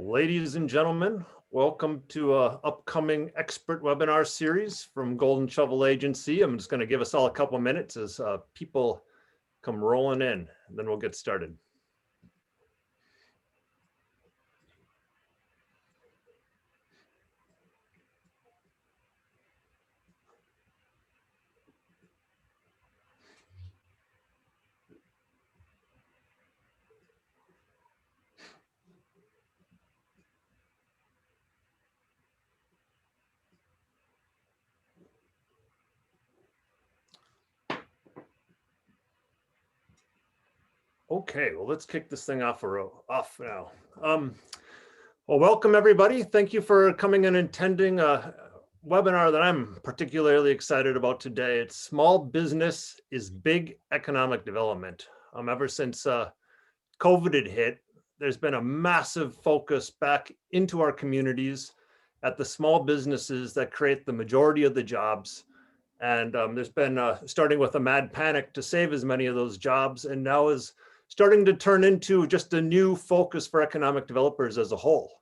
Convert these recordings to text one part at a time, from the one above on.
Ladies and gentlemen, welcome to an upcoming expert webinar series from Golden Shovel Agency. I'm just going to give us all a couple of minutes as people come rolling in, and then we'll get started. Okay, well, let's kick this thing off now. Well, welcome everybody. Thank you for coming and attending a webinar that I'm particularly excited about today. It's Small Business is Big Economic Development. Ever since COVID had hit, there's been a massive focus back into our communities at the small businesses that create the majority of the jobs. And there's been starting with a mad panic to save as many of those jobs, and now is starting to turn into just a new focus for economic developers as a whole.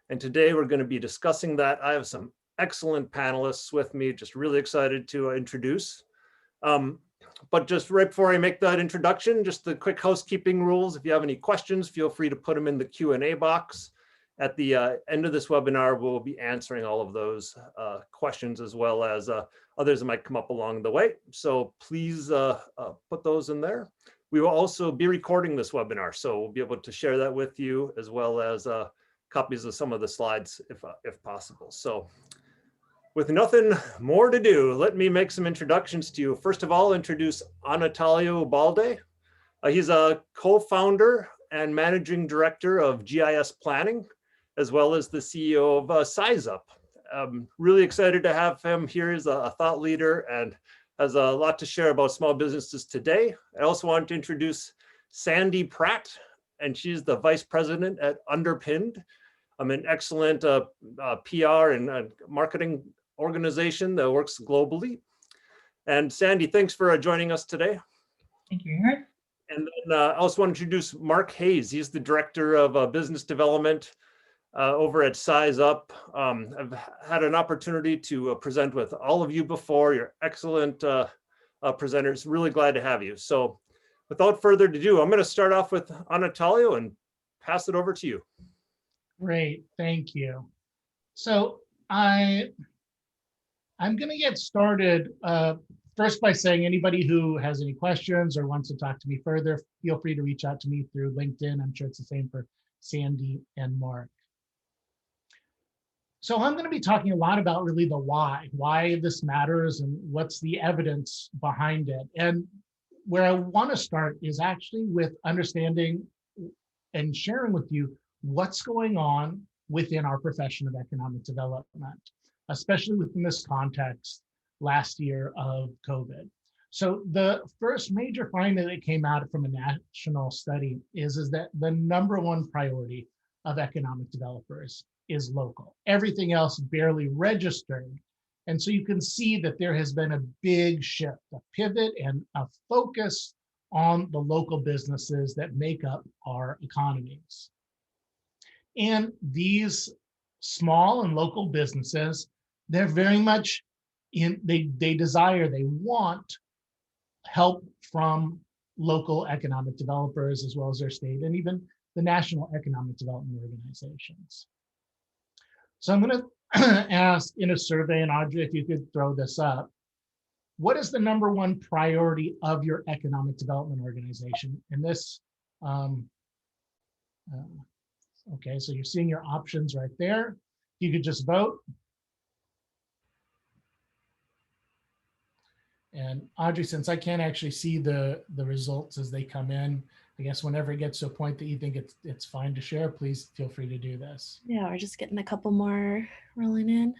And today we're going to be discussing that. I have some excellent panelists with me, just really excited to introduce. But just right before I make that introduction, just the quick housekeeping rules. If you have any questions, feel free to put them in the Q&A box. At the end of this webinar, we'll be answering all of those questions, as well as others that might come up along the way. So please put those in there. We will also be recording this webinar, so we'll be able to share that with you, as well as copies of some of the slides if possible. So with nothing more to do, let me make some introductions to you. First of all, introduce Anatolio Balde. He's a co-founder and managing director of GIS Planning, as well as the CEO of SizeUp. Really excited to have him here as a thought leader and has a lot to share about small businesses today. I also want to introduce Sandy Pratt, and she's the vice president at Underpinned. I'm an excellent PR and marketing organization that works globally. And Sandy, thanks for joining us today. Thank you, Aaron. And then I also want to introduce Mark Hayes. He's the director of business development over at SizeUp. I've had an opportunity to present with all of you before. You're excellent presenters. Really glad to have you. So without further ado, I'm going to start off with Anatolio and pass it over to you. Great, thank you. So I'm going to get started first by saying anybody who has any questions or wants to talk to me further, feel free to reach out to me through LinkedIn. I'm sure it's the same for Sandy and Mark. So I'm going to be talking a lot about really the why this matters and what's the evidence behind it. And where I want to start is actually with understanding and sharing with you what's going on within our profession of economic development, especially within this context last year of COVID. So the first major finding that came out from a national study is that the number one priority of economic developers is local. Everything else barely registered. And so you can see that there has been a big shift, a pivot and a focus on the local businesses that make up our economies. And these small and local businesses, they're very much they want help from local economic developers, as well as their state and even the national economic development organizations. So I'm going to ask in a survey, and Audrey, if you could throw this up, what is the number one priority of your economic development organization? And this, okay, so you're seeing your options right there. You could just vote. And Audrey, since I can't actually see the results as they come in, I guess whenever it gets to a point that you think it's fine to share, please feel free to do this. Yeah, we're just getting a couple more rolling in.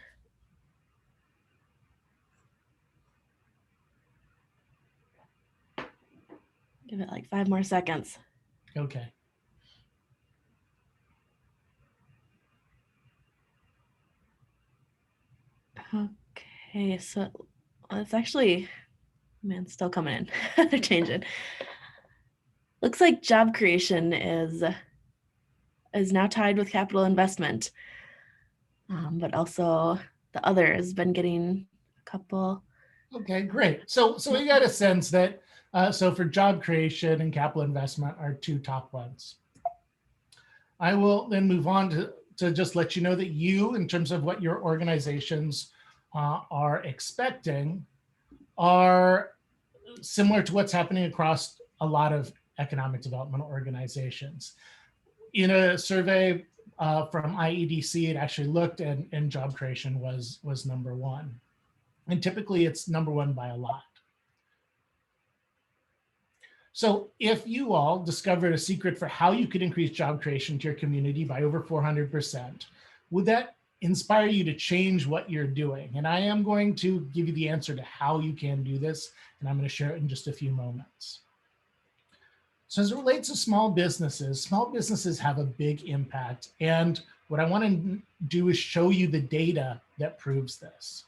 Give it like 5 more seconds. Okay. Okay, so it's actually, man, it's still coming in. They're changing. Looks like job creation is is now tied with capital investment. But also the other has been getting a couple. Okay, great. So we got a sense that, so for job creation and capital investment are two top ones. I will then move on to just let you know that you, in terms of what your organizations are expecting, are similar to what's happening across a lot of economic development organizations. In a survey from IEDC, it actually looked and job creation was number one. And typically it's number one by a lot. So if you all discovered a secret for how you could increase job creation to your community by over 400%, would that inspire you to change what you're doing? And I am going to give you the answer to how you can do this, and I'm going to share it in just a few moments. So as it relates to small businesses have a big impact. And what I want to do is show you the data that proves this.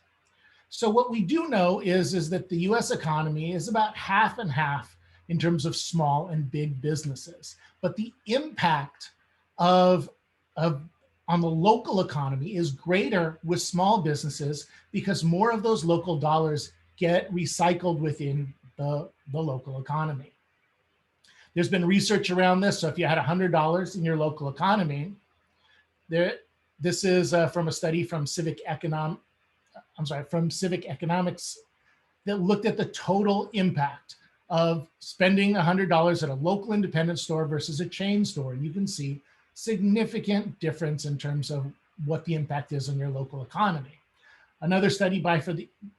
So what we do know is that the US economy is about half and half in terms of small and big businesses. But the impact on the local economy is greater with small businesses because more of those local dollars get recycled within the local economy. There's been research around this. So if you had $100 in your local economy, this is from a study from Civic Economics that looked at the total impact of spending $100 at a local independent store versus a chain store. And you can see significant difference in terms of what the impact is on your local economy. Another study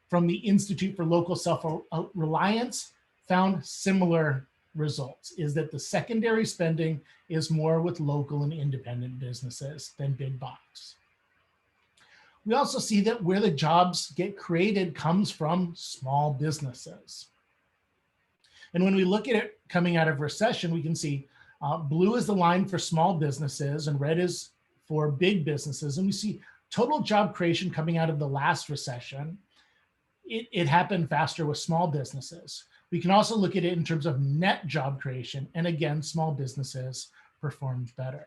from the Institute for Local Self-Reliance found similar results, is that the secondary spending is more with local and independent businesses than big box. We also see that where the jobs get created comes from small businesses. And when we look at it coming out of recession, we can see blue is the line for small businesses and red is for big businesses. And we see total job creation coming out of the last recession. It happened faster with small businesses. We can also look at it in terms of net job creation. And again, small businesses performed better.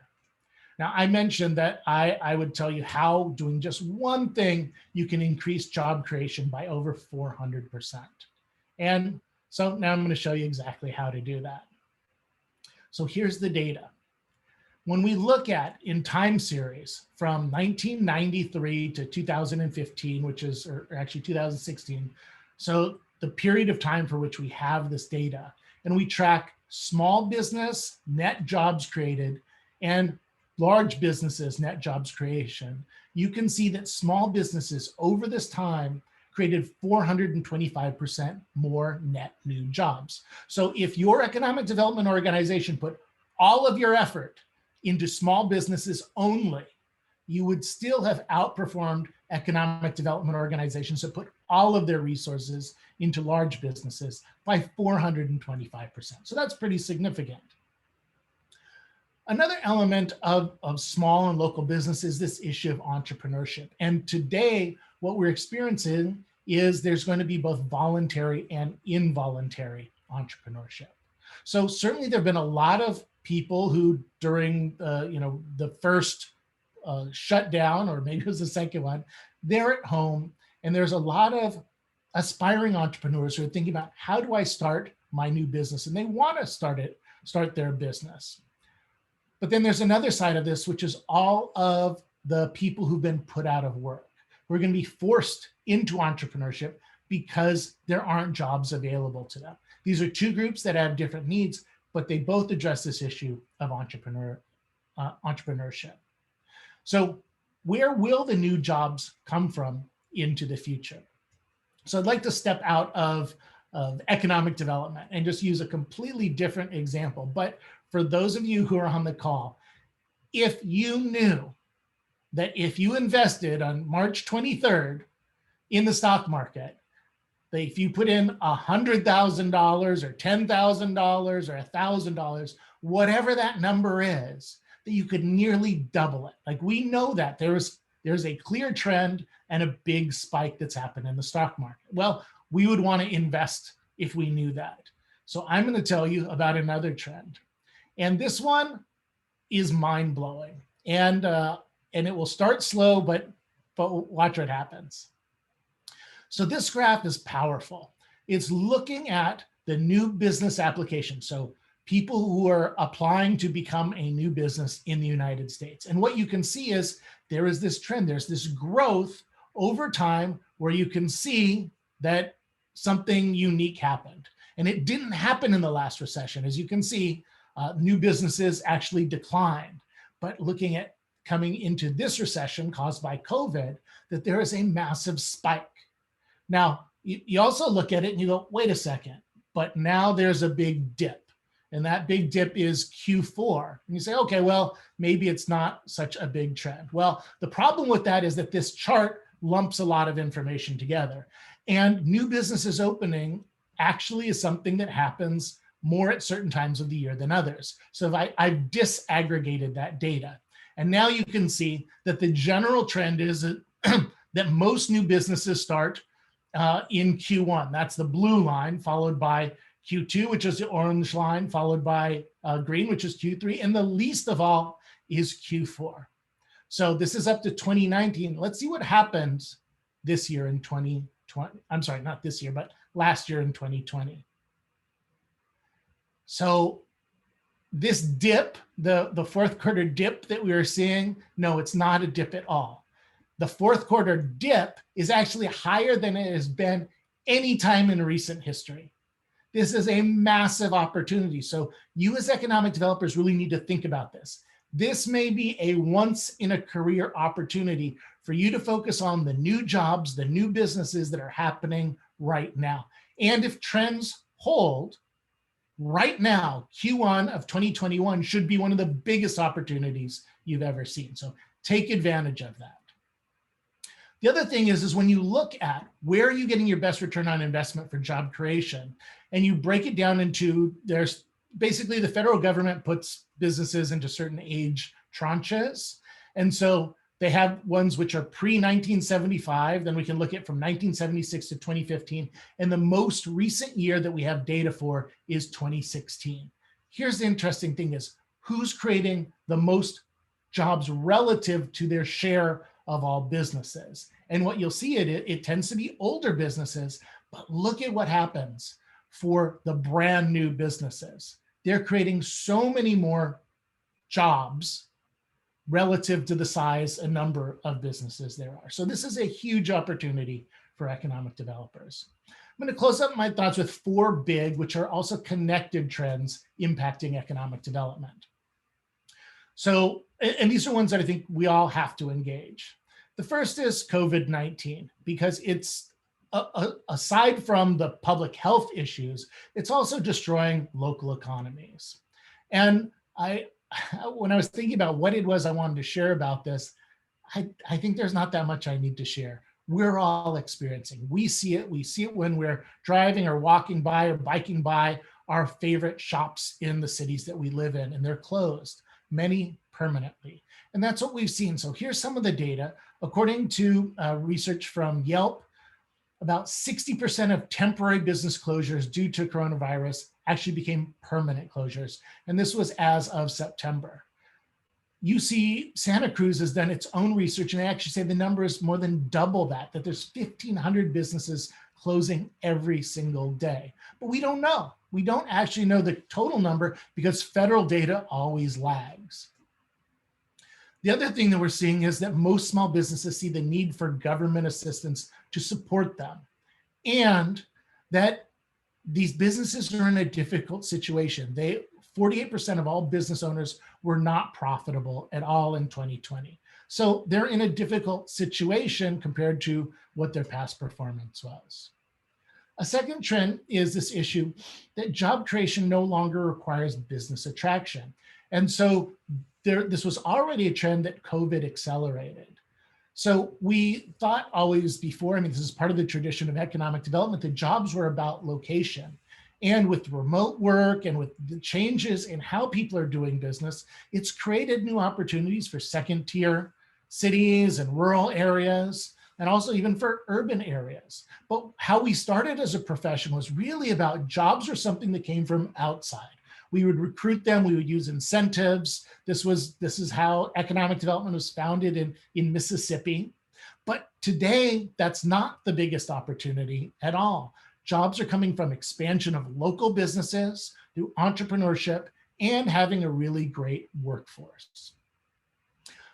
Now, I mentioned that I would tell you how doing just one thing, you can increase job creation by over 400%. And so now I'm going to show you exactly how to do that. So here's the data. When we look at in time series from 1993 to 2015, which is, or actually 2016, so the period of time for which we have this data, and we track small business net jobs created and large businesses net jobs creation, you can see that small businesses over this time created 425% more net new jobs. So if your economic development organization put all of your effort into small businesses only, you would still have outperformed economic development organizations that put all of their resources into large businesses by 425%. So that's pretty significant. Another element of small and local business is this issue of entrepreneurship. And today, what we're experiencing is there's going to be both voluntary and involuntary entrepreneurship. So certainly there have been a lot of people who during the first shutdown, or maybe it was the second one, they're at home, and there's a lot of aspiring entrepreneurs who are thinking about, how do I start my new business? And they want to start their business. But then there's another side of this, which is all of the people who've been put out of work. We're going to be forced into entrepreneurship because there aren't jobs available to them. These are two groups that have different needs, but they both address this issue of entrepreneurship. So where will the new jobs come from into the future? So I'd like to step out of economic development and just use a completely different example. But for those of you who are on the call, if you knew that if you invested on March 23rd in the stock market, that if you put in $100,000 or $10,000 or $1,000, whatever that number is, that you could nearly double it. Like, we know that there's a clear trend and a big spike that's happened in the stock market. Well, we would want to invest if we knew that. So I'm going to tell you about another trend. And this one is mind-blowing. And it will start slow, but watch what happens. So this graph is powerful. It's looking at the new business application. So people who are applying to become a new business in the United States. And what you can see is there is this trend, there's this growth over time where you can see that something unique happened. And it didn't happen in the last recession. As you can see, new businesses actually declined. But looking at coming into this recession caused by COVID, that there is a massive spike. Now, you also look at it and you go, wait a second, but now there's a big dip. And that big dip is Q4. And you say, okay, well, maybe it's not such a big trend. Well, the problem with that is that this chart lumps a lot of information together. And new businesses opening actually is something that happens more at certain times of the year than others. So I've disaggregated that data. And now you can see that the general trend is that most new businesses start in Q1. That's the blue line, followed by Q2, which is the orange line, followed by green, which is Q3. And the least of all is Q4. So this is up to 2019. Let's see what happens this year in 2020. I'm sorry, not this year, but last year in 2020. So this dip, the fourth quarter dip that we are seeing, no, it's not a dip at all. The fourth quarter dip is actually higher than it has been any time in recent history. This is a massive opportunity. So you as economic developers really need to think about this. This may be a once in a career opportunity for you to focus on the new jobs, the new businesses that are happening right now. And if trends hold, right now, Q1 of 2021 should be one of the biggest opportunities you've ever seen. So take advantage of that. The other thing is when you look at where are you getting your best return on investment for job creation, and you break it down into, there's basically the federal government puts businesses into certain age tranches. And so they have ones which are pre-1975, then we can look at from 1976 to 2015. And the most recent year that we have data for is 2016. Here's the interesting thing is who's creating the most jobs relative to their share of all businesses. And what you'll see it tends to be older businesses, but look at what happens for the brand new businesses. They're creating so many more jobs relative to the size and number of businesses there are. So this is a huge opportunity for economic developers. I'm going to close up my thoughts with 4 big, which are also connected trends impacting economic development. So, and these are ones that I think we all have to engage. The first is COVID-19, because it's, aside from the public health issues, it's also destroying local economies. And when I was thinking about what it was I wanted to share about this, I think there's not that much I need to share. We're all experiencing. We see it when we're driving or walking by or biking by our favorite shops in the cities that we live in, and they're closed, many permanently. And that's what we've seen. So here's some of the data. According to research from Yelp, about 60% of temporary business closures due to coronavirus actually became permanent closures. And this was as of September. UC Santa Cruz has done its own research, and they actually say the number is more than double that there's 1,500 businesses closing every single day. But we don't know. We don't actually know the total number because federal data always lags. The other thing that we're seeing is that most small businesses see the need for government assistance to support them, and that these businesses are in a difficult situation. 48% of all business owners were not profitable at all in 2020. So they're in a difficult situation compared to what their past performance was. A second trend is this issue that job creation no longer requires business attraction. And so this was already a trend that COVID accelerated. So we thought always before, this is part of the tradition of economic development, that jobs were about location. And with remote work and with the changes in how people are doing business, it's created new opportunities for second tier cities and rural areas, and also even for urban areas. But how we started as a profession was really about jobs or something that came from outside. We would recruit them. We would use incentives. This is how economic development was founded in Mississippi. But today, that's not the biggest opportunity at all. Jobs are coming from expansion of local businesses, through entrepreneurship, and having a really great workforce.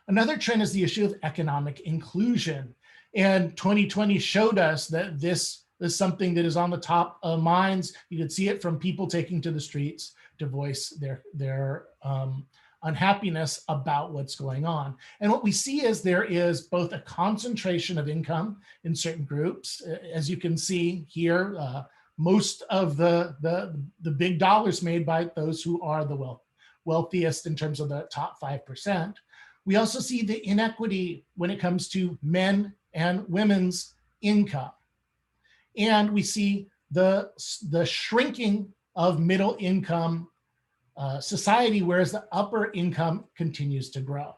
Another trend is the issue of economic inclusion. And 2020 showed us that this is something that is on the top of minds. You could see it from people taking to the streets to voice their unhappiness about what's going on. And what we see is there is both a concentration of income in certain groups. As you can see here, most of the big dollars made by those who are the wealthiest in terms of the top 5%. We also see the inequity when it comes to men and women's income. And we see the shrinking of middle income society, whereas the upper income continues to grow.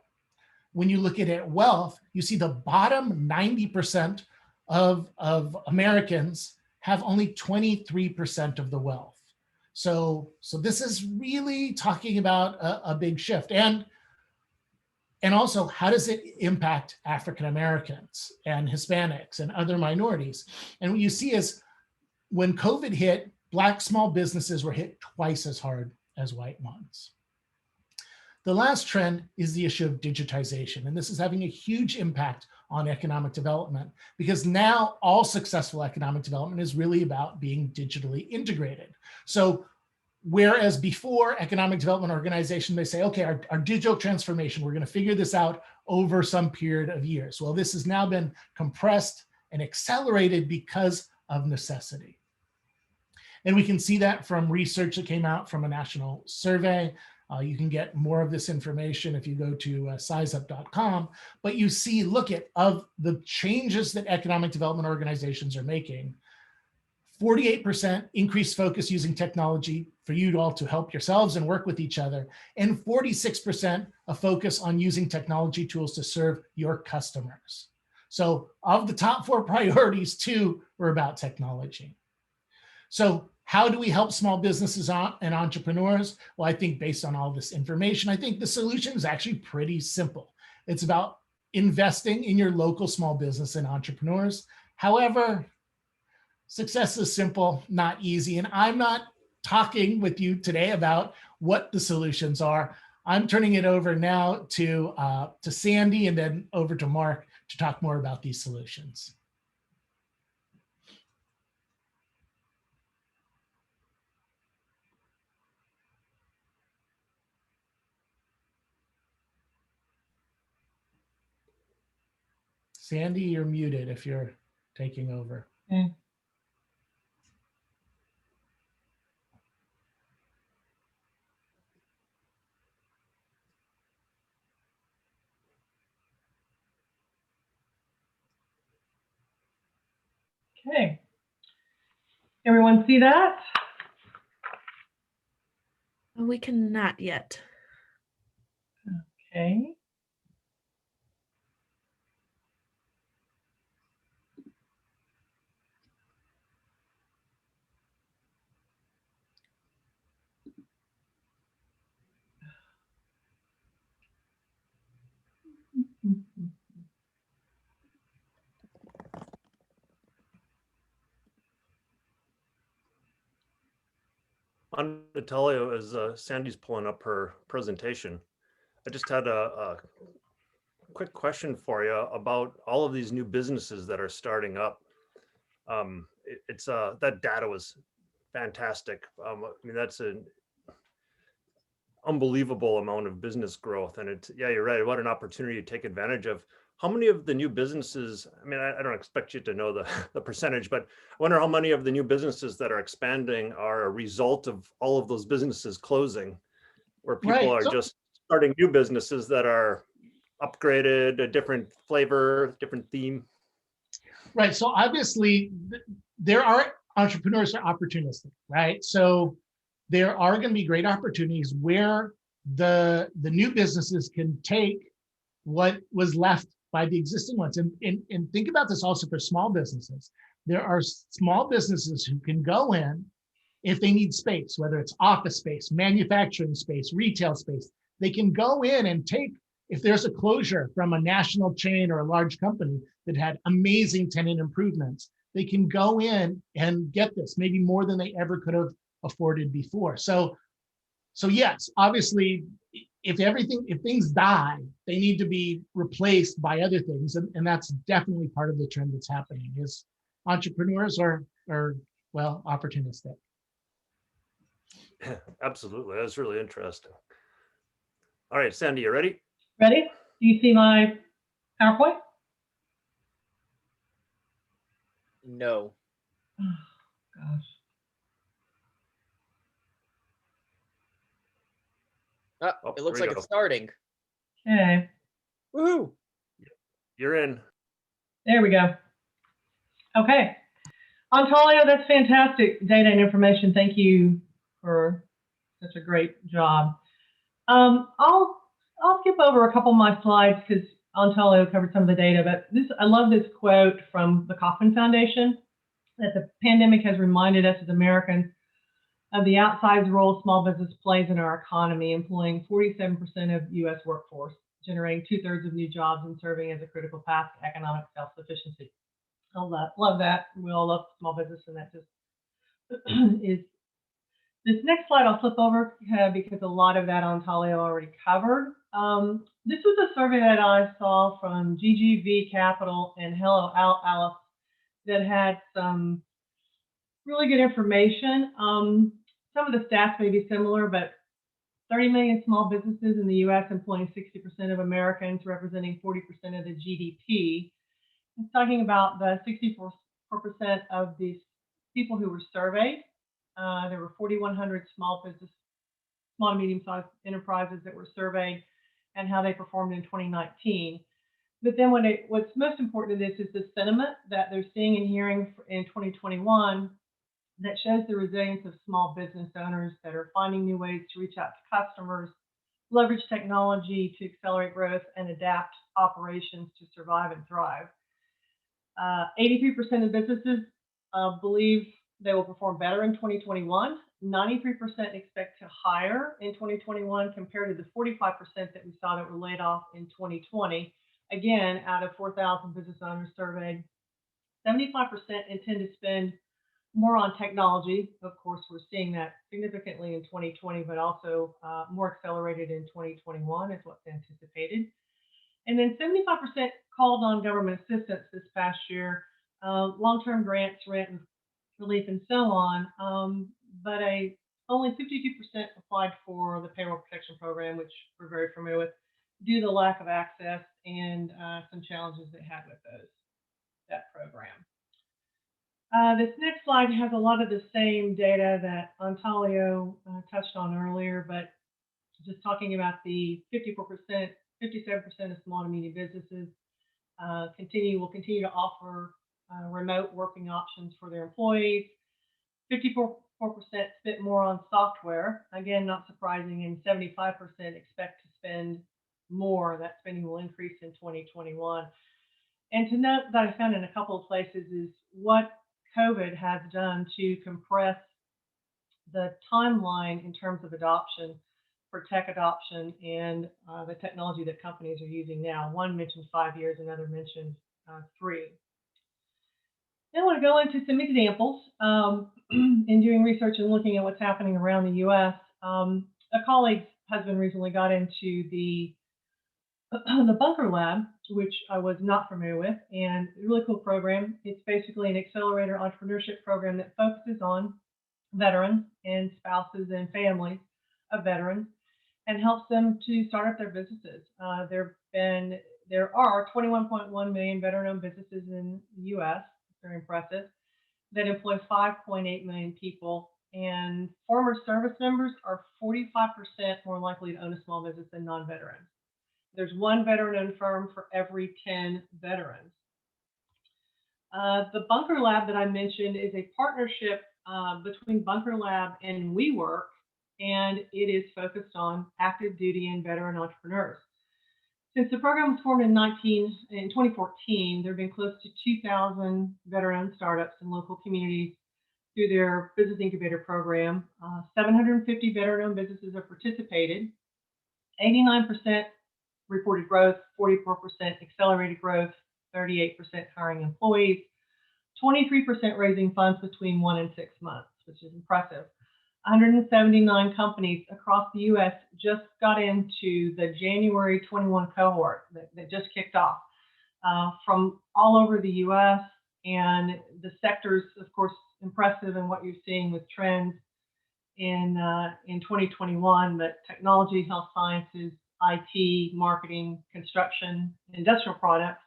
When you look at wealth, you see the bottom 90% of Americans have only 23% of the wealth. So this is really talking about a big shift. And also, how does it impact African Americans and Hispanics and other minorities? And what you see is when COVID hit, Black small businesses were hit twice as hard as white ones. The last trend is the issue of digitization. And this is having a huge impact on economic development, because now all successful economic development is really about being digitally integrated. So whereas before economic development organization, they say, okay, our digital transformation, we're going to figure this out over some period of years. Well, this has now been compressed and accelerated because of necessity. And we can see that from research that came out from a national survey. You can get more of this information if you go to sizeup.com, but you see, look at of the changes that economic development organizations are making, 48% increased focus using technology for you all to help yourselves and work with each other, and 46% a focus on using technology tools to serve your customers. So of the top 4 priorities, 2 were about technology. So how do we help small businesses and entrepreneurs? Well, I think based on all this information, I think the solution is actually pretty simple. It's about investing in your local small business and entrepreneurs. However, success is simple, not easy. And I'm not talking with you today about what the solutions are. I'm turning it over now to Sandy and then over to Mark to talk more about these solutions. Sandy, you're muted if you're taking over. Okay. Everyone see that? We cannot yet. Okay. I'm going to tell you as Sandy's pulling up her presentation, I just had a quick question for you about all of these new businesses that are starting up. That data was fantastic. I mean, that's an unbelievable amount of business growth. And yeah, you're right. What an opportunity to take advantage of. How many of the new businesses, I mean, I don't expect you to know the percentage, but I wonder how many of the new businesses that are expanding are a result of all of those businesses closing, where people are just starting new businesses that are upgraded, a different flavor, different theme. Right. So obviously there are entrepreneurs that are opportunistic, right? So there are going to be great opportunities where the new businesses can take what was left by the existing ones. And think about this also for small businesses. There are small businesses who can go in if they need space, whether it's office space, manufacturing space, retail space, they can go in and take, if there's a closure from a national chain or a large company that had amazing tenant improvements, they can go in and get this, maybe more than they ever could have afforded before. So yes, obviously, if things die, they need to be replaced by other things. And that's definitely part of the trend that's happening is entrepreneurs are well, opportunistic. Absolutely. That's really interesting. All right, Sandy, you ready? Ready? Do you see my PowerPoint? No. Oh, gosh. Oh, It looks there we like go. it's starting. Okay, Woohoo! You're in. there we go. Okay. Antalio, that's fantastic data and information. Thank you for such a great job. I'll skip over a couple of my slides because Antalio covered some of the data, but I love this quote from the Kauffman Foundation that the pandemic has reminded us as Americans of the outsized role small business plays in our economy, employing 47% of U.S. workforce, generating 2/3 of new jobs and serving as a critical path to economic self-sufficiency. I love that. We all love small business, and that just is. This next slide I'll flip over because a lot of that Antalio already covered. This was a survey that I saw from GGV Capital and Hello Alice that had some really good information. Some of the stats may be similar, but 30 million small businesses in the U.S. employing 60% of Americans, representing 40% of the GDP. It's talking about the 64% of these people who were surveyed. There were 4,100 small and medium-sized enterprises that were surveyed and how they performed in 2019. But then what's most important to this is the sentiment that they're seeing and hearing in 2021 that shows the resilience of small business owners that are finding new ways to reach out to customers, leverage technology to accelerate growth, and adapt operations to survive and thrive. 83% of businesses believe they will perform better in 2021. 93% expect to hire in 2021 compared to the 45% that we saw that were laid off in 2020. Again, out of 4,000 business owners surveyed, 75% intend to spend more on technology. Of course, we're seeing that significantly in 2020, but also more accelerated in 2021 is what's anticipated. And then 75% called on government assistance this past year, long-term grants, rent relief, and so on. But only 52% applied for the payroll protection program, which we're very familiar with, due to the lack of access and some challenges they had with that program. This next slide has a lot of the same data that Antalio touched on earlier, but just talking about the 54%, 57% of small and medium businesses will continue to offer remote working options for their employees. 54% spent more on software, again, not surprising, and 75% expect to spend more. That spending will increase in 2021. And to note that I found in a couple of places is what COVID has done to compress the timeline in terms of adoption for tech adoption and the technology that companies are using now. One mentioned 5 years, another mentioned 3. Then I want to go into some examples. In doing research and looking at what's happening around the U.S., a colleague's husband recently got into the Bunker Lab, which I was not familiar with, and a really cool program. It's basically an accelerator entrepreneurship program that focuses on veterans and spouses and families of veterans and helps them to start up their businesses. There are 21.1 million veteran-owned businesses in the U.S. Very impressive. That employ 5.8 million people, and former service members are 45% more likely to own a small business than non-veterans. There's one veteran-owned firm for every 10 veterans. The Bunker Lab that I mentioned is a partnership between Bunker Lab and WeWork, and it is focused on active duty and veteran entrepreneurs. Since the program was formed in 2014, there have been close to 2,000 veteran startups in local communities through their business incubator program. 750 veteran-owned businesses have participated. 89% reported growth, 44% accelerated growth, 38% hiring employees, 23% raising funds between 1 and 6 months, which is impressive. 179 companies across the U.S. just got into the January 21 cohort that just kicked off from all over the U.S. And the sectors, of course, impressive in what you're seeing with trends in 2021, but technology, health sciences, IT, marketing, construction, industrial products,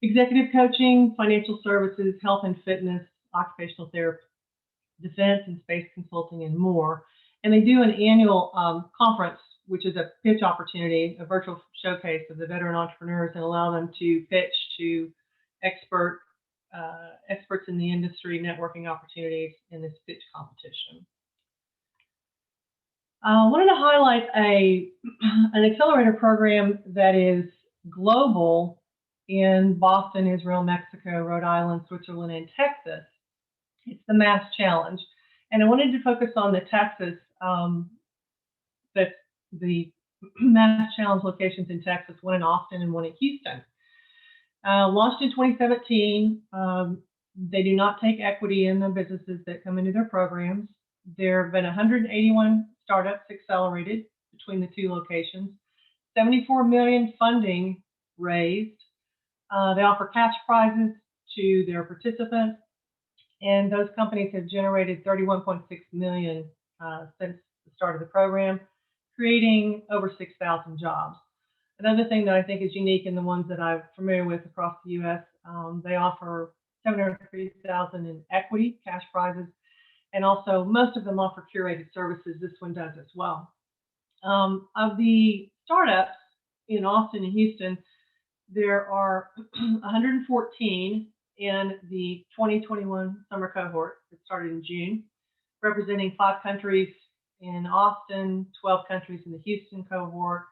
executive coaching, financial services, health and fitness, occupational therapy, defense and space consulting, and more. And they do an annual conference, which is a pitch opportunity, a virtual showcase of the veteran entrepreneurs, and allow them to pitch to experts in the industry, networking opportunities in this pitch competition. I wanted to highlight an accelerator program that is global in Boston, Israel, Mexico, Rhode Island, Switzerland, and Texas. It's the Mass Challenge. And I wanted to focus on the Texas, the Mass Challenge locations in Texas, one in Austin and one in Houston. Launched in 2017, they do not take equity in the businesses that come into their programs. There have been 181 startups accelerated between the two locations, 74 million funding raised. They offer cash prizes to their participants, and those companies have generated 31.6 million since the start of the program, creating over 6,000 jobs. Another thing that I think is unique in the ones that I'm familiar with across the U.S., they offer $703,000 in equity cash prizes, and also most of them offer curated services. This one does as well. Of the startups in Austin and Houston, there are 114 in the 2021 summer cohort that started in June, representing 5 countries in Austin, 12 countries in the Houston cohort,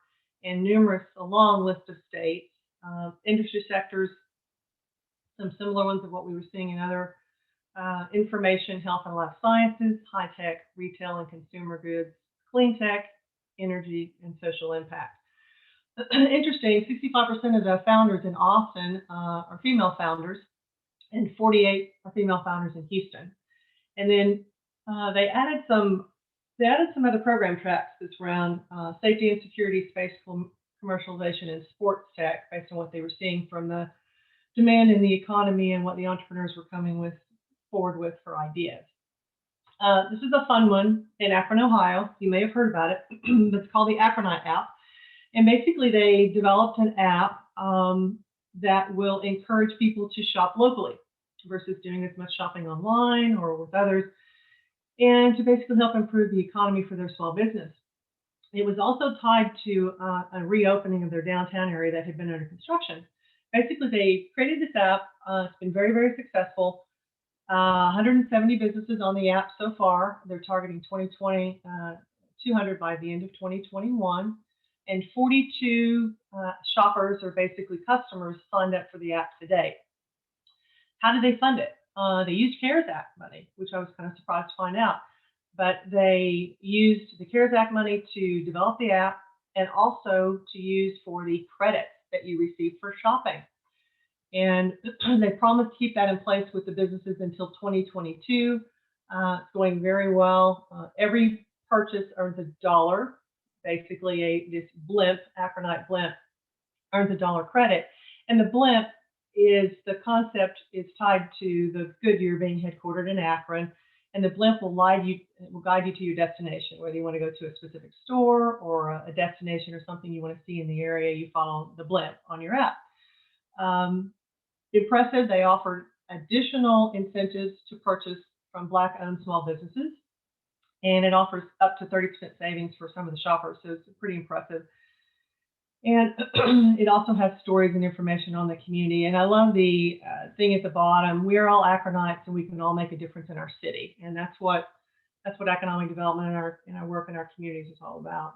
and a long list of states. Industry sectors, some similar ones of what we were seeing in other information, health and life sciences, high tech, retail and consumer goods, clean tech, energy, and social impact. Interesting, 65% of the founders in Austin are female founders, and 48 are female founders in Houston. And then they added some other program tracks that's around safety and security, space commercialization, and sports tech, based on what they were seeing from the demand in the economy and what the entrepreneurs were coming forward with for ideas. This is a fun one in Akron, Ohio. You may have heard about it. It's called the Akronite app. And basically, they developed an app that will encourage people to shop locally versus doing as much shopping online or with others, and to basically help improve the economy for their small business. It was also tied to a reopening of their downtown area that had been under construction. Basically, they created this app. It's been very, very successful. 170 businesses on the app so far. They're targeting 200 by the end of 2021. And 42 shoppers, or basically customers, signed up for the app today. How did they fund it? They used CARES Act money, which I was kind of surprised to find out. But they used the CARES Act money to develop the app, and also to use for the credits that you receive for shopping. And they promised to keep that in place with the businesses until 2022. It's going very well. Every purchase earns $1. Basically, this blimp, Akronite blimp, earns $1 credit. And the blimp the concept is tied to the Goodyear being headquartered in Akron. And the blimp will guide you to your destination, whether you want to go to a specific store or a destination or something you want to see in the area. You follow the blimp on your app. Impressive. They offered additional incentives to purchase from Black-owned small businesses, and it offers up to 30% savings for some of the shoppers, so it's pretty impressive. And it also has stories and information on the community. And I love the thing at the bottom. We are all Akronites, and we can all make a difference in our city. And that's what economic development in our work in our communities is all about.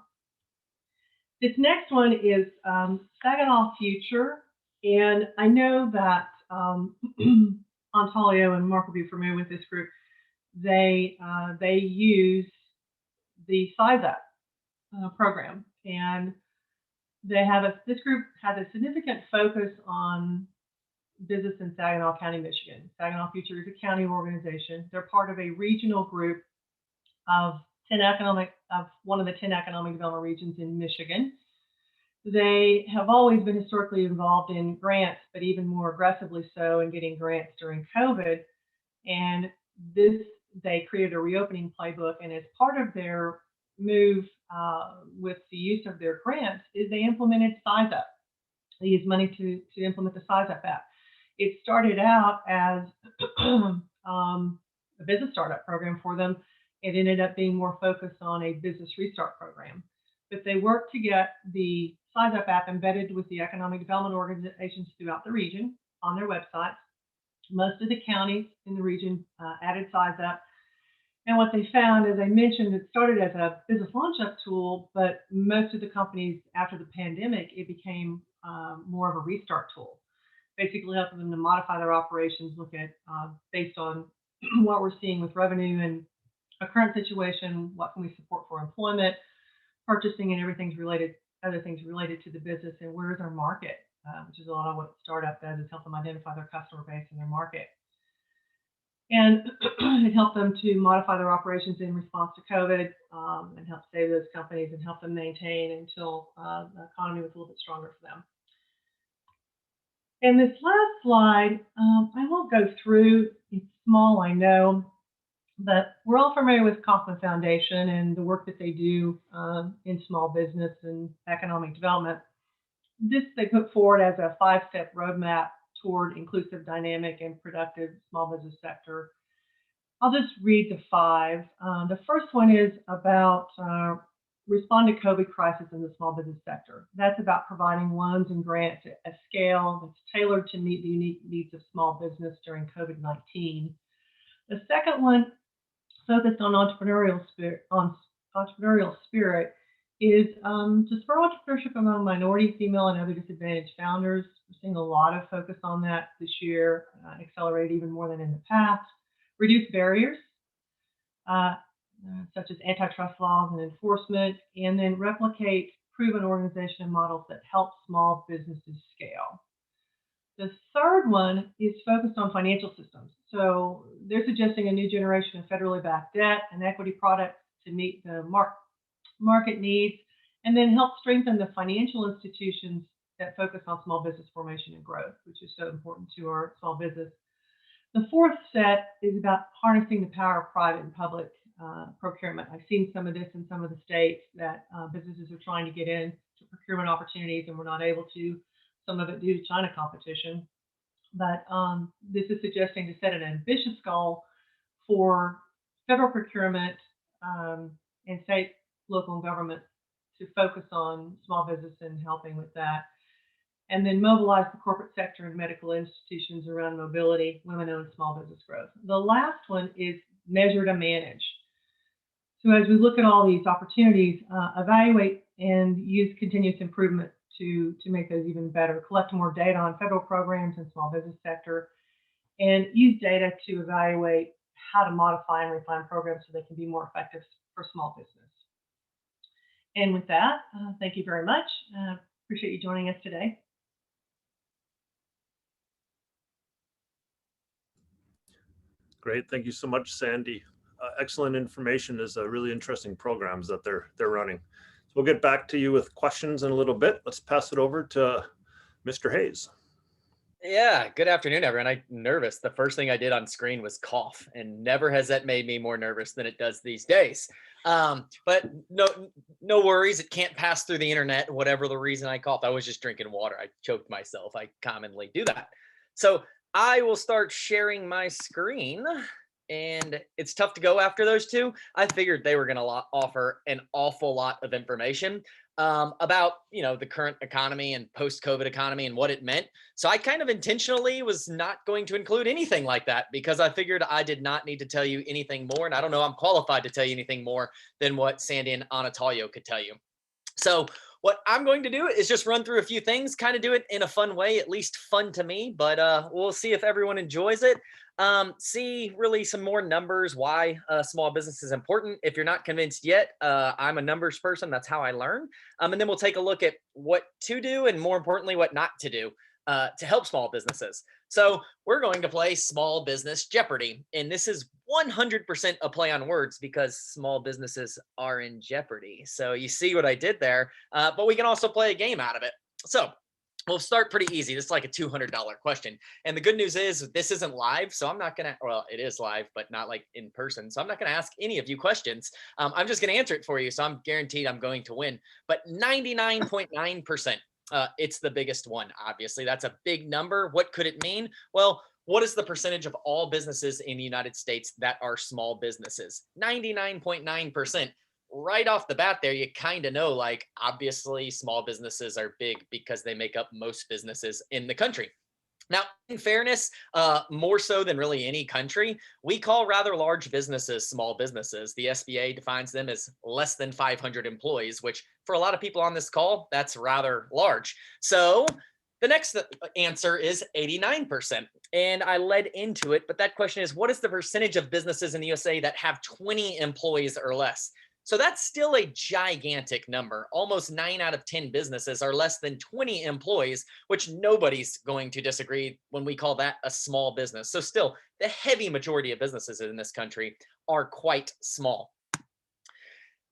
This next one is Saginaw Future. And I know that Antalio and Mark will be familiar with this group. they use the Size Up program, and this group has a significant focus on business in Saginaw County, Michigan. Saginaw Future is a county organization. They're part of a regional group of one of the 10 economic development regions in Michigan. They have always been historically involved in grants, but even more aggressively so in getting grants during COVID. And they created a reopening playbook, and as part of their move with the use of their grants is they implemented Size Up. They used money to implement the Size Up app. It started out as a business startup program for them. It ended up being more focused on a business restart program. But they worked to get the Size Up app embedded with the economic development organizations throughout the region on their websites. Most of the counties in the region added Size Up. And what they found, as I mentioned, it started as a business launch-up tool, but most of the companies after the pandemic, it became more of a restart tool, basically helping them to modify their operations, look at based on what we're seeing with revenue and a current situation, what can we support for employment, purchasing, and other things related to the business, and where is our market, which is a lot of what startup does, is help them identify their customer base and their market. And it helped them to modify their operations in response to COVID and help save those companies and help them maintain until the economy was a little bit stronger for them. And this last slide, I won't go through. It's small, I know, but we're all familiar with Kauffman Foundation and the work that they do in small business and economic development. This they put forward as a 5-step roadmap toward inclusive, dynamic, and productive small business sector. I'll just read the 5. The first one is about respond to COVID crisis in the small business sector. That's about providing loans and grants at a scale that's tailored to meet the unique needs of small business during COVID-19. The second one, focused on entrepreneurial spirit, is to spur entrepreneurship among minority, female, and other disadvantaged founders. We're seeing a lot of focus on that this year, accelerated even more than in the past. Reduce barriers, such as antitrust laws and enforcement, and then replicate proven organization models that help small businesses scale. The third one is focused on financial systems. So they're suggesting a new generation of federally backed debt and equity products to meet the market needs, and then help strengthen the financial institutions that focus on small business formation and growth, which is so important to our small business. The fourth set is about harnessing the power of private and public procurement. I've seen some of this in some of the states that businesses are trying to get into procurement opportunities and we're not able to, some of it due to China competition. But this is suggesting to set an ambitious goal for federal procurement and state, local, and government to focus on small business and helping with that. And then mobilize the corporate sector and medical institutions around mobility, women-owned small business growth. The last one is measure to manage. So as we look at all these opportunities, evaluate and use continuous improvement to make those even better. Collect more data on federal programs and small business sector, and use data to evaluate how to modify and refine programs so they can be more effective for small business. And with that, thank you very much. Appreciate you joining us today. Great, thank you so much, Sandy. Excellent information. Is really interesting programs that they're running. So we'll get back to you with questions in a little bit. Let's pass it over to Mr. Hayes. Yeah, good afternoon, everyone. I'm nervous. The first thing I did on screen was cough, and never has that made me more nervous than it does these days. But no worries. It can't pass through the internet, whatever the reason I coughed. I was just drinking water. I choked myself. I commonly do that. So I will start sharing my screen, and it's tough to go after those two. I figured they were going to offer an awful lot of information about, the current economy and post-COVID economy and what it meant. So I kind of intentionally was not going to include anything like that because I figured I did not need to tell you anything more. And I don't know I'm qualified to tell you anything more than what Sandy and Anatolio could tell you. So what I'm going to do is just run through a few things, kind of do it in a fun way, at least fun to me, but we'll see if everyone enjoys it. See really some more numbers, why small business is important. If you're not convinced yet, I'm a numbers person. That's how I learn. And then we'll take a look at what to do and more importantly, what not to do to help small businesses. So we're going to play Small Business Jeopardy. And this is 100% a play on words because small businesses are in jeopardy. So you see what I did there, but we can also play a game out of it. So we'll start pretty easy. This is like a $200 question. And the good news is this isn't live. So I'm not going to, well, it is live, but not like in person. So I'm not going to ask any of you questions. I'm just going to answer it for you. So I'm guaranteed I'm going to win. But 99.9%. It's the biggest one, obviously. That's a big number. What could it mean? Well, what is the percentage of all businesses in the United States that are small businesses? 99.9%. Right off the bat there, you kind of know, like, obviously small businesses are big because they make up most businesses in the country. Now, in fairness, more so than really any country, we call rather large businesses small businesses. The SBA defines them as less than 500 employees, which for a lot of people on this call, that's rather large. So the next answer is 89%. And I led into it, but that question is, what is the percentage of businesses in the USA that have 20 employees or less? So that's still a gigantic number. Almost 9 out of 10 businesses are less than 20 employees, which nobody's going to disagree when we call that a small business. So still, the heavy majority of businesses in this country are quite small.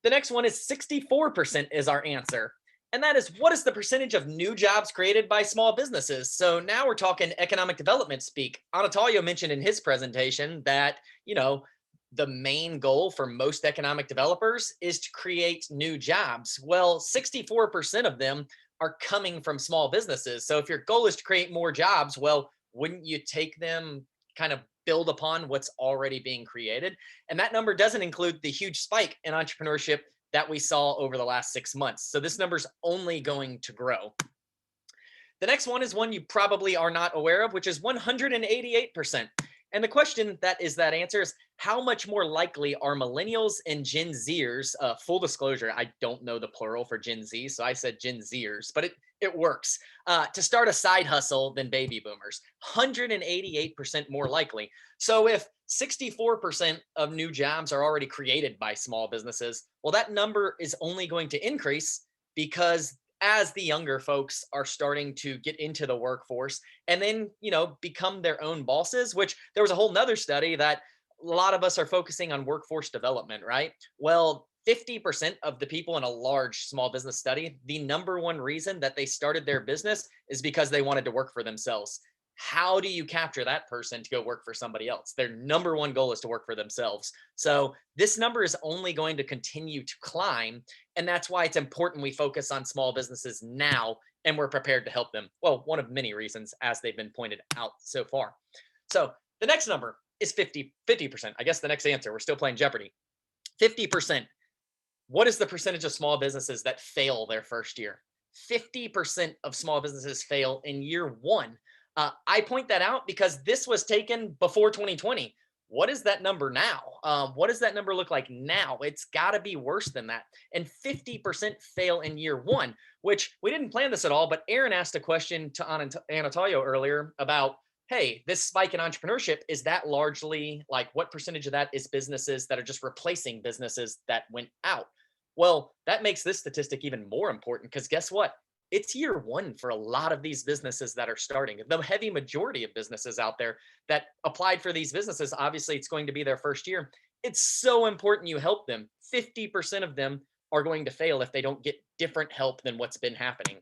The next one is 64% is our answer. And that is, what is the percentage of new jobs created by small businesses? So now we're talking economic development speak. Anatolio mentioned in his presentation that, the main goal for most economic developers is to create new jobs. Well, 64% of them are coming from small businesses. So if your goal is to create more jobs, well, wouldn't you take them, kind of build upon what's already being created? And that number doesn't include the huge spike in entrepreneurship that we saw over the last 6 months. So this number's only going to grow. The next one is one you probably are not aware of, which is 188%. And the question that answer is, how much more likely are millennials and Gen Zers, full disclosure, I don't know the plural for Gen Z, so I said Gen Zers, but it works, to start a side hustle than baby boomers? 188% more likely. So if 64% of new jobs are already created by small businesses, well, that number is only going to increase because as the younger folks are starting to get into the workforce and then, become their own bosses, which there was a whole nother study that a lot of us are focusing on workforce development, right? Well, 50% of the people in a large small business study, the number one reason that they started their business is because they wanted to work for themselves. How do you capture that person to go work for somebody else? Their number one goal is to work for themselves. So this number is only going to continue to climb. And that's why it's important we focus on small businesses now and we're prepared to help them. Well, one of many reasons as they've been pointed out so far. So the next number is 50%. I guess the next answer, we're still playing Jeopardy. 50%. What is the percentage of small businesses that fail their first year? 50% of small businesses fail in year one. I point that out because this was taken before 2020. What is that number now? What does that number look like now? It's got to be worse than that. And 50% fail in year one, which we didn't plan this at all, but Aaron asked a question to Anatolio earlier about, hey, this spike in entrepreneurship, is that largely, like, what percentage of that is businesses that are just replacing businesses that went out? Well, that makes this statistic even more important because guess what? It's year one for a lot of these businesses that are starting. The heavy majority of businesses out there that applied for these businesses, obviously it's going to be their first year. It's so important you help them. 50% of them are going to fail if they don't get different help than what's been happening.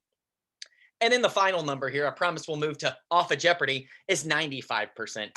And then the final number here, I promise we'll move to off of Jeopardy, is 95%.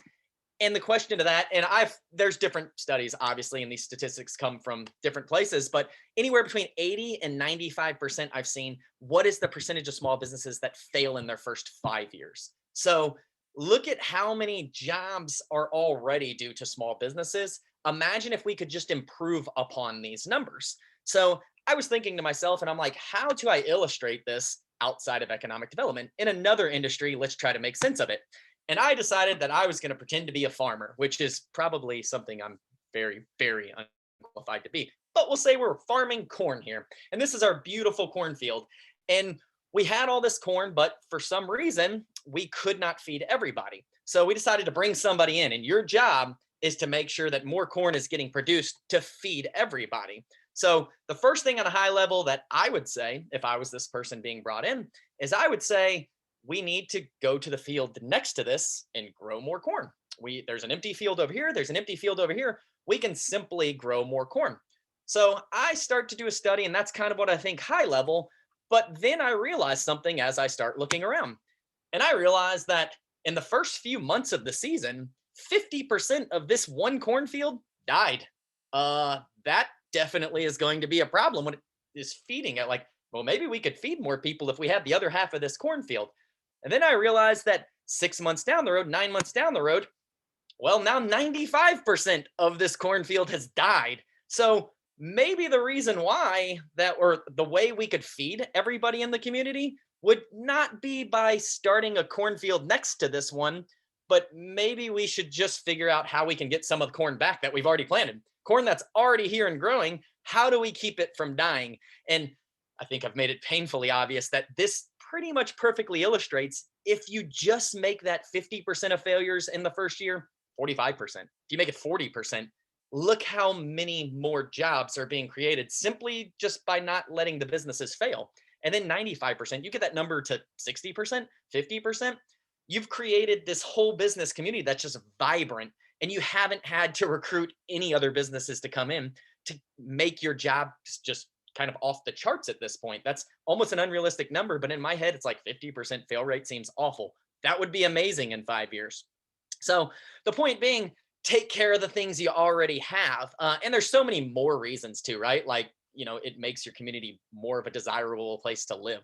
And the question to that, and there's different studies, obviously, and these statistics come from different places, but anywhere between 80 and 95% I've seen, what is the percentage of small businesses that fail in their first 5 years? So look at how many jobs are already due to small businesses. Imagine if we could just improve upon these numbers. So I was thinking to myself, and I'm like, how do I illustrate this outside of economic development? In another industry, let's try to make sense of it. And I decided that I was going to pretend to be a farmer, which is probably something I'm very, very unqualified to be. but we'll say we're farming corn here. And this is our beautiful cornfield. And we had all this corn, but for some reason, we could not feed everybody. So we decided to bring somebody in, and your job is to make sure that more corn is getting produced to feed everybody. So the first thing on a high level that I would say, if I was this person being brought in, is I would say, we need to go to the field next to this and grow more corn. There's an empty field over here. There's an empty field over here. We can simply grow more corn. So I start to do a study, and that's kind of what I think high level. But then I realized something as I start looking around. And I realized that in the first few months of the season, 50% of this one cornfield died. That definitely is going to be a problem when it is feeding it. Like, well, maybe we could feed more people if we had the other half of this cornfield. And then I realized that 6 months down the road, 9 months down the road, well, now 95% of this cornfield has died. So maybe the reason why that, or the way we could feed everybody in the community, would not be by starting a cornfield next to this one, but maybe we should just figure out how we can get some of the corn back that we've already planted. Corn that's already here and growing, how do we keep it from dying? And I think I've made it painfully obvious that this pretty much perfectly illustrates, if you just make that 50% of failures in the first year 45%, if you make it 40%, look how many more jobs are being created simply just by not letting the businesses fail. And then 95%, you get that number to 60%, 50%, you've created this whole business community that's just vibrant, and you haven't had to recruit any other businesses to come in to make your job just kind of off the charts at this point. That's almost an unrealistic number, but in my head, it's like 50% fail rate seems awful. That would be amazing in 5 years. So the point being, take care of the things you already have. And there's so many more reasons too, right? Like, it makes your community more of a desirable place to live.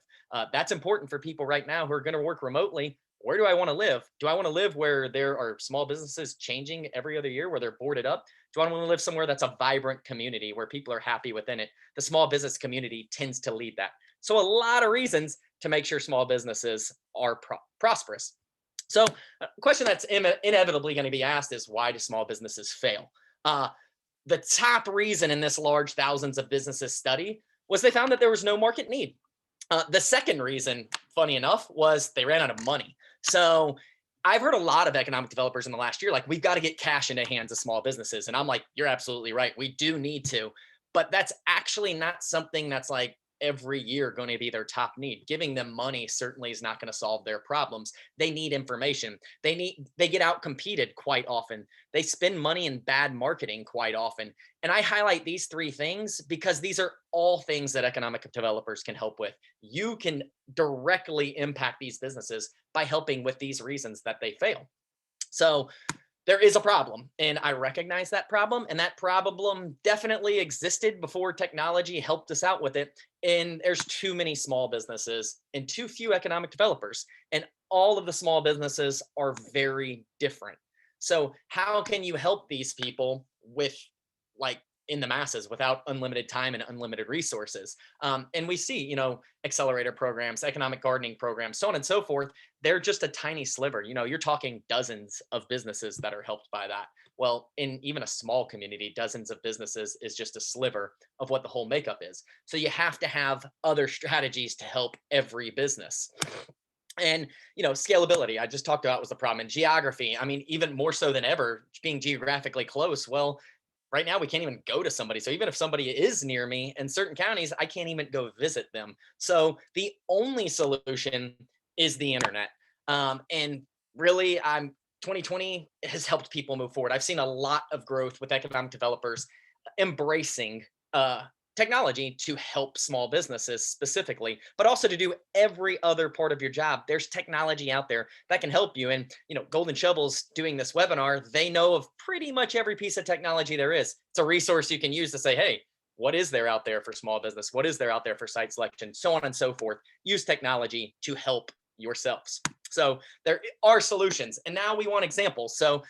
That's important for people right now who are going to work remotely. Where do I want to live? Do I want to live where there are small businesses changing every other year, where they're boarded up? Do I want to live somewhere that's a vibrant community where people are happy within it? The small business community tends to lead that. So a lot of reasons to make sure small businesses are prosperous. So a question that's inevitably going to be asked is, why do small businesses fail? The top reason in this large thousands of businesses study was they found that there was no market need. The second reason, funny enough, was they ran out of money. So I've heard a lot of economic developers in the last year, like, we've got to get cash into the hands of small businesses. And I'm like, you're absolutely right. We do need to, but that's actually not something that's like every year going to be their top need. Giving them money certainly is not going to solve their problems. They need information. They get out competed quite often. They spend money in bad marketing quite often. And I highlight these three things because these are all things that economic developers can help with. You can directly impact these businesses by helping with these reasons that they fail. So there is a problem, and I recognize that problem, and that problem definitely existed before technology helped us out with it. And there's too many small businesses and too few economic developers, and all of the small businesses are very different. So how can you help these people with, like, in the masses without unlimited time and unlimited resources? And we see, accelerator programs, economic gardening programs, so on and so forth. They're just a tiny sliver. You're talking dozens of businesses that are helped by that. Well, in even a small community, dozens of businesses is just a sliver of what the whole makeup is. So you have to have other strategies to help every business. And, scalability, I just talked about, was the problem. And geography, I mean, even more so than ever, being geographically close. Well, right now we can't even go to somebody. So even if somebody is near me in certain counties, I can't even go visit them. So the only solution is the internet. And really, 2020 has helped people move forward. I've seen a lot of growth with economic developers embracing technology to help small businesses specifically, but also to do every other part of your job. There's technology out there that can help you. And, Golden Shovel's doing this webinar. They know of pretty much every piece of technology there is. It's a resource you can use to say, hey, what is there out there for small business? What is there out there for site selection? So on and so forth. Use technology to help yourselves. So there are solutions. And now we want examples. So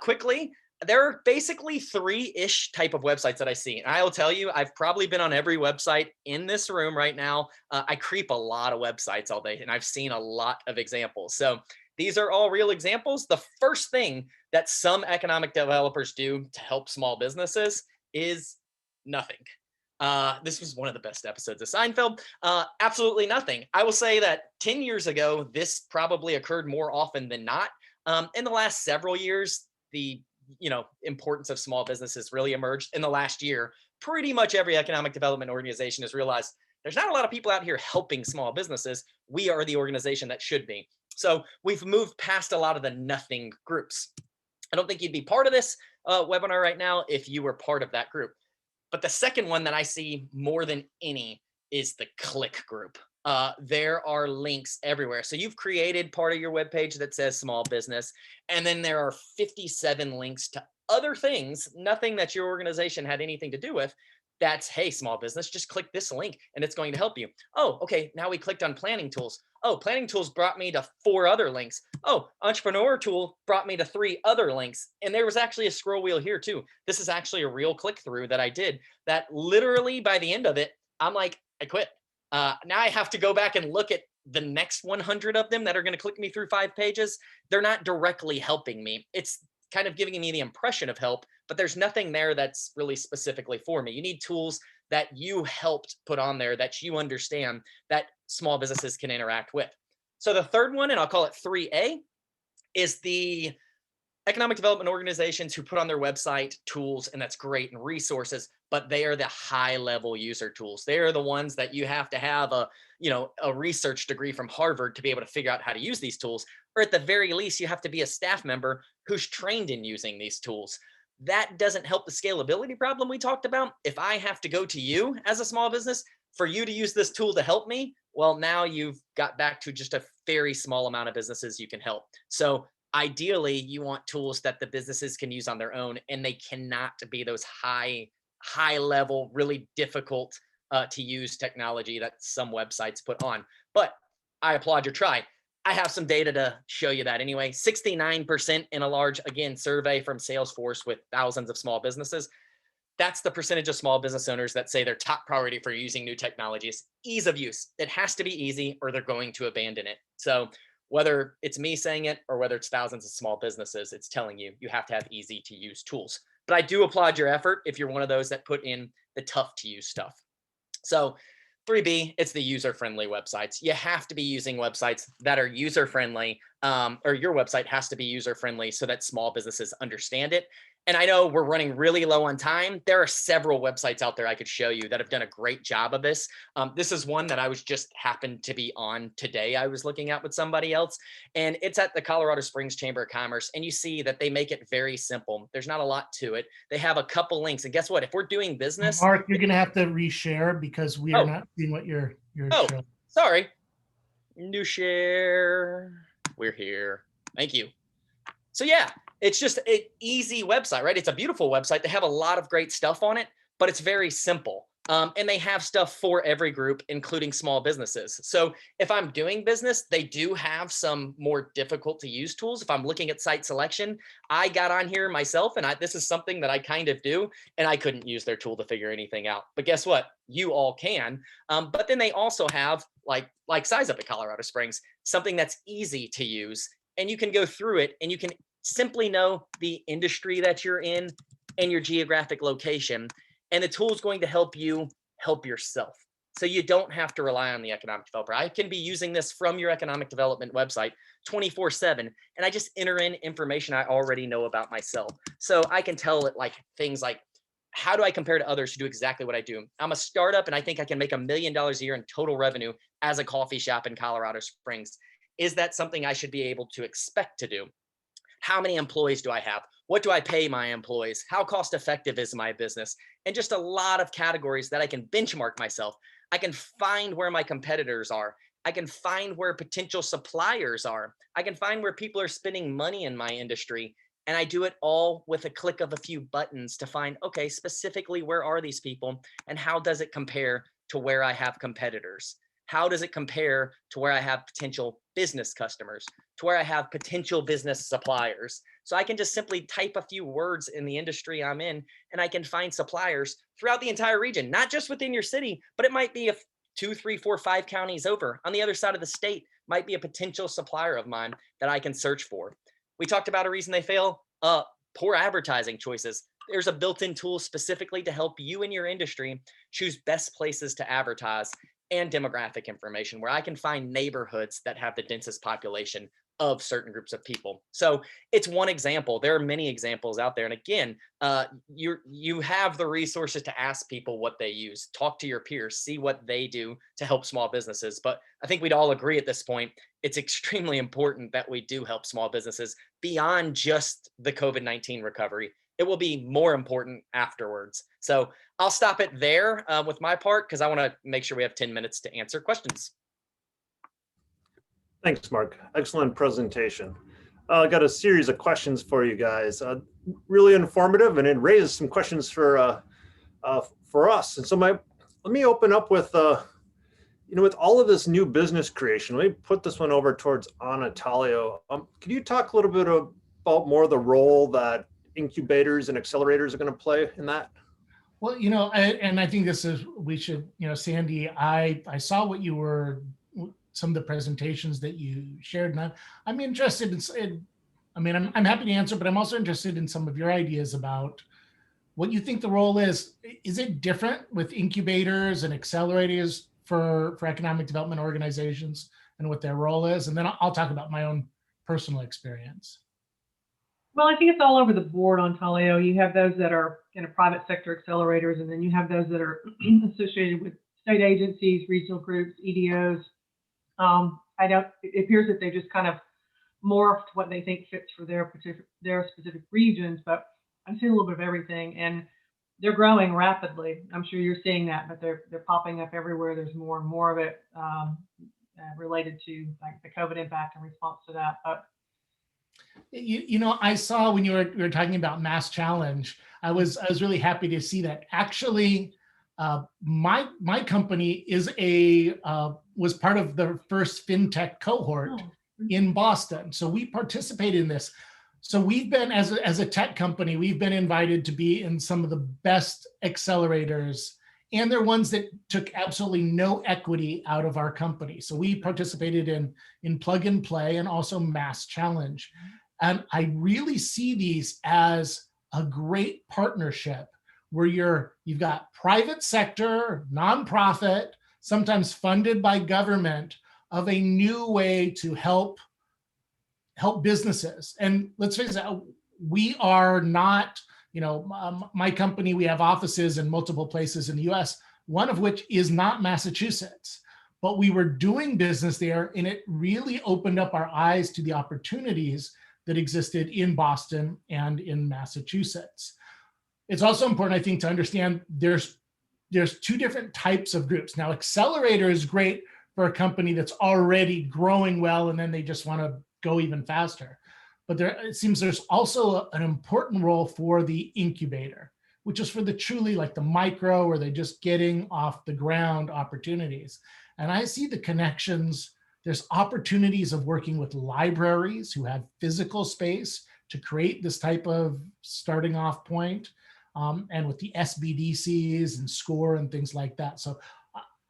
quickly, there are basically 3-ish type of websites that I see. And I'll tell you, I've probably been on every website in this room right now. I creep a lot of websites all day, and I've seen a lot of examples. So these are all real examples. The first thing that some economic developers do to help small businesses is nothing. This was one of the best episodes of Seinfeld. Absolutely nothing. I will say that 10 years ago, this probably occurred more often than not. In the last several years, the importance of small businesses really emerged. In the last year, pretty much every economic development organization has realized there's not a lot of people out here helping small businesses. We are the organization that should be. So we've moved past a lot of the nothing groups. I don't think you'd be part of this webinar right now if you were part of that group. But the second one that I see more than any is the click group. There are links everywhere. So you've created part of your webpage that says small business, and then there are 57 links to other things, nothing that your organization had anything to do with. That's, hey, small business, just click this link and it's going to help you. Oh, okay, now we clicked on planning tools. Oh, planning tools brought me to 4 other links. Oh, entrepreneur tool brought me to 3 other links. And there was actually a scroll wheel here too. This is actually a real click through that I did that literally by the end of it, I'm like, I quit. Now I have to go back and look at the next 100 of them that are going to click me through 5 pages. They're not directly helping me. It's kind of giving me the impression of help, but there's nothing there that's really specifically for me. You need tools that you helped put on there that you understand that small businesses can interact with. So the third one, and I'll call it 3A, is the economic development organizations who put on their website tools, and that's great, and resources, but they are the high level user tools. They are the ones that you have to have a research degree from Harvard to be able to figure out how to use these tools, or at the very least, you have to be a staff member who's trained in using these tools. That doesn't help the scalability problem we talked about. If I have to go to you as a small business for you to use this tool to help me, well, now you've got back to just a very small amount of businesses you can help. So ideally, you want tools that the businesses can use on their own, and they cannot be those high level, really difficult to use technology that some websites put on. But I applaud your try. I have some data to show you that anyway. 69% in a large, again, survey from Salesforce with thousands of small businesses. That's the percentage of small business owners that say their top priority for using new technology is ease of use. It has to be easy or they're going to abandon it. So whether it's me saying it or whether it's thousands of small businesses, it's telling you you have to have easy to use tools. But I do applaud your effort if you're one of those that put in the tough to use stuff. So 3B, it's the user-friendly websites. You have to be using websites that are user-friendly, or your website has to be user-friendly so that small businesses understand it. And I know we're running really low on time. There are several websites out there I could show you that have done a great job of this. This is one that I was just happened to be on today. I was looking at with somebody else, and it's at the Colorado Springs Chamber of Commerce. And you see that they make it very simple. There's not a lot to it. They have a couple links. And guess what? If we're doing business, Mark, you're going to have to reshare because we are not seeing what you're showing. Sorry. New share. We're here. Thank you. So yeah, it's just an easy website, right? It's a beautiful website. They have a lot of great stuff on it, but it's very simple. And they have stuff for every group, including small businesses. So if I'm doing business, they do have some more difficult to use tools. If I'm looking at site selection, I got on here myself, and this is something that I kind of do, and I couldn't use their tool to figure anything out. But guess what? You all can. But then they also have like Size Up at Colorado Springs, something that's easy to use, and you can go through it and you can simply know the industry that you're in and your geographic location. And the tool is going to help you help yourself. So you don't have to rely on the economic developer. I can be using this from your economic development website 24/7, and I just enter in information I already know about myself. So I can tell it like things like, how do I compare to others who do exactly what I do? I'm a startup and I think I can make $1 million a year in total revenue as a coffee shop in Colorado Springs. Is that something I should be able to expect to do? How many employees do I have? What do I pay my employees? How cost effective is my business? And just a lot of categories that I can benchmark myself. I can find where my competitors are. I can find where potential suppliers are. I can find where people are spending money in my industry. And I do it all with a click of a few buttons to find, okay, specifically where are these people and how does it compare to where I have competitors? How does it compare to where I have potential business customers, to where I have potential business suppliers? So I can just simply type a few words in the industry I'm in, and I can find suppliers throughout the entire region, not just within your city, but it might be 2, 3, 4, 5 counties over on the other side of the state might be a potential supplier of mine that I can search for. We talked about a reason they fail. Poor advertising choices. there's a built-in tool specifically to help you in your industry choose best places to advertise and demographic information where I can find neighborhoods that have the densest population of certain groups of people. So it's one example. There are many examples out there. And again, you have the resources to ask people what they use, talk to your peers, see what they do to help small businesses. But I think we'd all agree at this point, it's extremely important that we do help small businesses beyond just the COVID-19 recovery. It will be more important afterwards. So I'll stop it there with my part because I want to make sure we have 10 minutes to answer questions. Thanks, Mark. Excellent presentation. I got a series of questions for you guys. Really informative, and it raised some questions for us. And so let me open up with, with all of this new business creation, let me put this one over towards Anna Talio. Could you talk a little bit about more the role that incubators and accelerators are going to play in that? Well, and I think we should, Sandy, I saw what you were, some of the presentations that you shared, and I'm interested in, I'm happy to answer, but I'm also interested in some of your ideas about what you think the role is. Is it different with incubators and accelerators for economic development organizations and what their role is? And then I'll talk about my own personal experience. Well, I think it's all over the board on Talio. You have those that are private sector accelerators, and then you have those that are associated with state agencies, regional groups, EDOs. It appears that they just kind of morphed what they think fits for their specific regions, but I'm seeing a little bit of everything, and they're growing rapidly. I'm sure you're seeing that, but they're popping up everywhere. There's more and more of it related to like the COVID impact and response to that. But I saw when you were talking about Mass Challenge, I was really happy to see that. Actually, my company was part of the first FinTech cohort in Boston. So we participated in this. So we've been, as a tech company, we've been invited to be in some of the best accelerators, and they're ones that took absolutely no equity out of our company. So we participated in Plug and Play and also Mass Challenge. And I really see these as a great partnership where you've got private sector, nonprofit, sometimes funded by government, of a new way to help businesses. And let's face it, we are not, my company, we have offices in multiple places in the US, one of which is not Massachusetts, but we were doing business there, and it really opened up our eyes to the opportunities that existed in Boston and in Massachusetts. It's also important, I think, to understand there's two different types of groups. Now, accelerator is great for a company that's already growing well, and then they just want to go even faster. But it seems there's also an important role for the incubator, which is for the truly like the micro, or they're just getting off the ground opportunities. And I see the connections. There's opportunities of working with libraries who have physical space to create this type of starting off point, and with the SBDCs and SCORE and things like that. So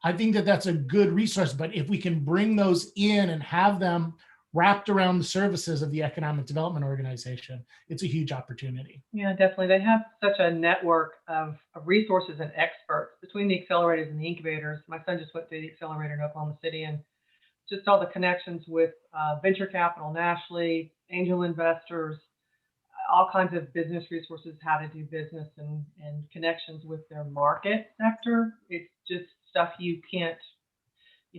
I think that that's a good resource, but if we can bring those in and have them wrapped around the services of the economic development organization, it's a huge opportunity. Yeah, definitely. They have such a network of resources and experts between the accelerators and the incubators. My son just went through the accelerator in Oklahoma City, and just all the connections with venture capital nationally, angel investors, all kinds of business resources, how to do business, and connections with their market sector. It's just stuff you can't,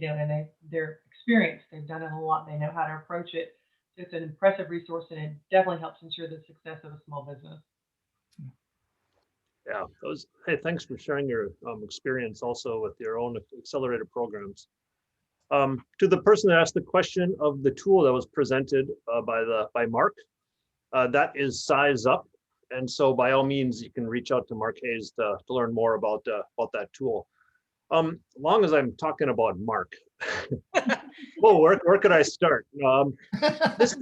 and they're experienced. They've done it a lot. They know how to approach it. So it's an impressive resource, and it definitely helps ensure the success of a small business. Yeah, hey, thanks for sharing your experience also with your own accelerator programs. To the person that asked the question of the tool that was presented by Mark, that is Size Up, and so by all means you can reach out to Mark Hayes to learn more about that tool. Long as I'm talking about Mark, well, where could I start? This is,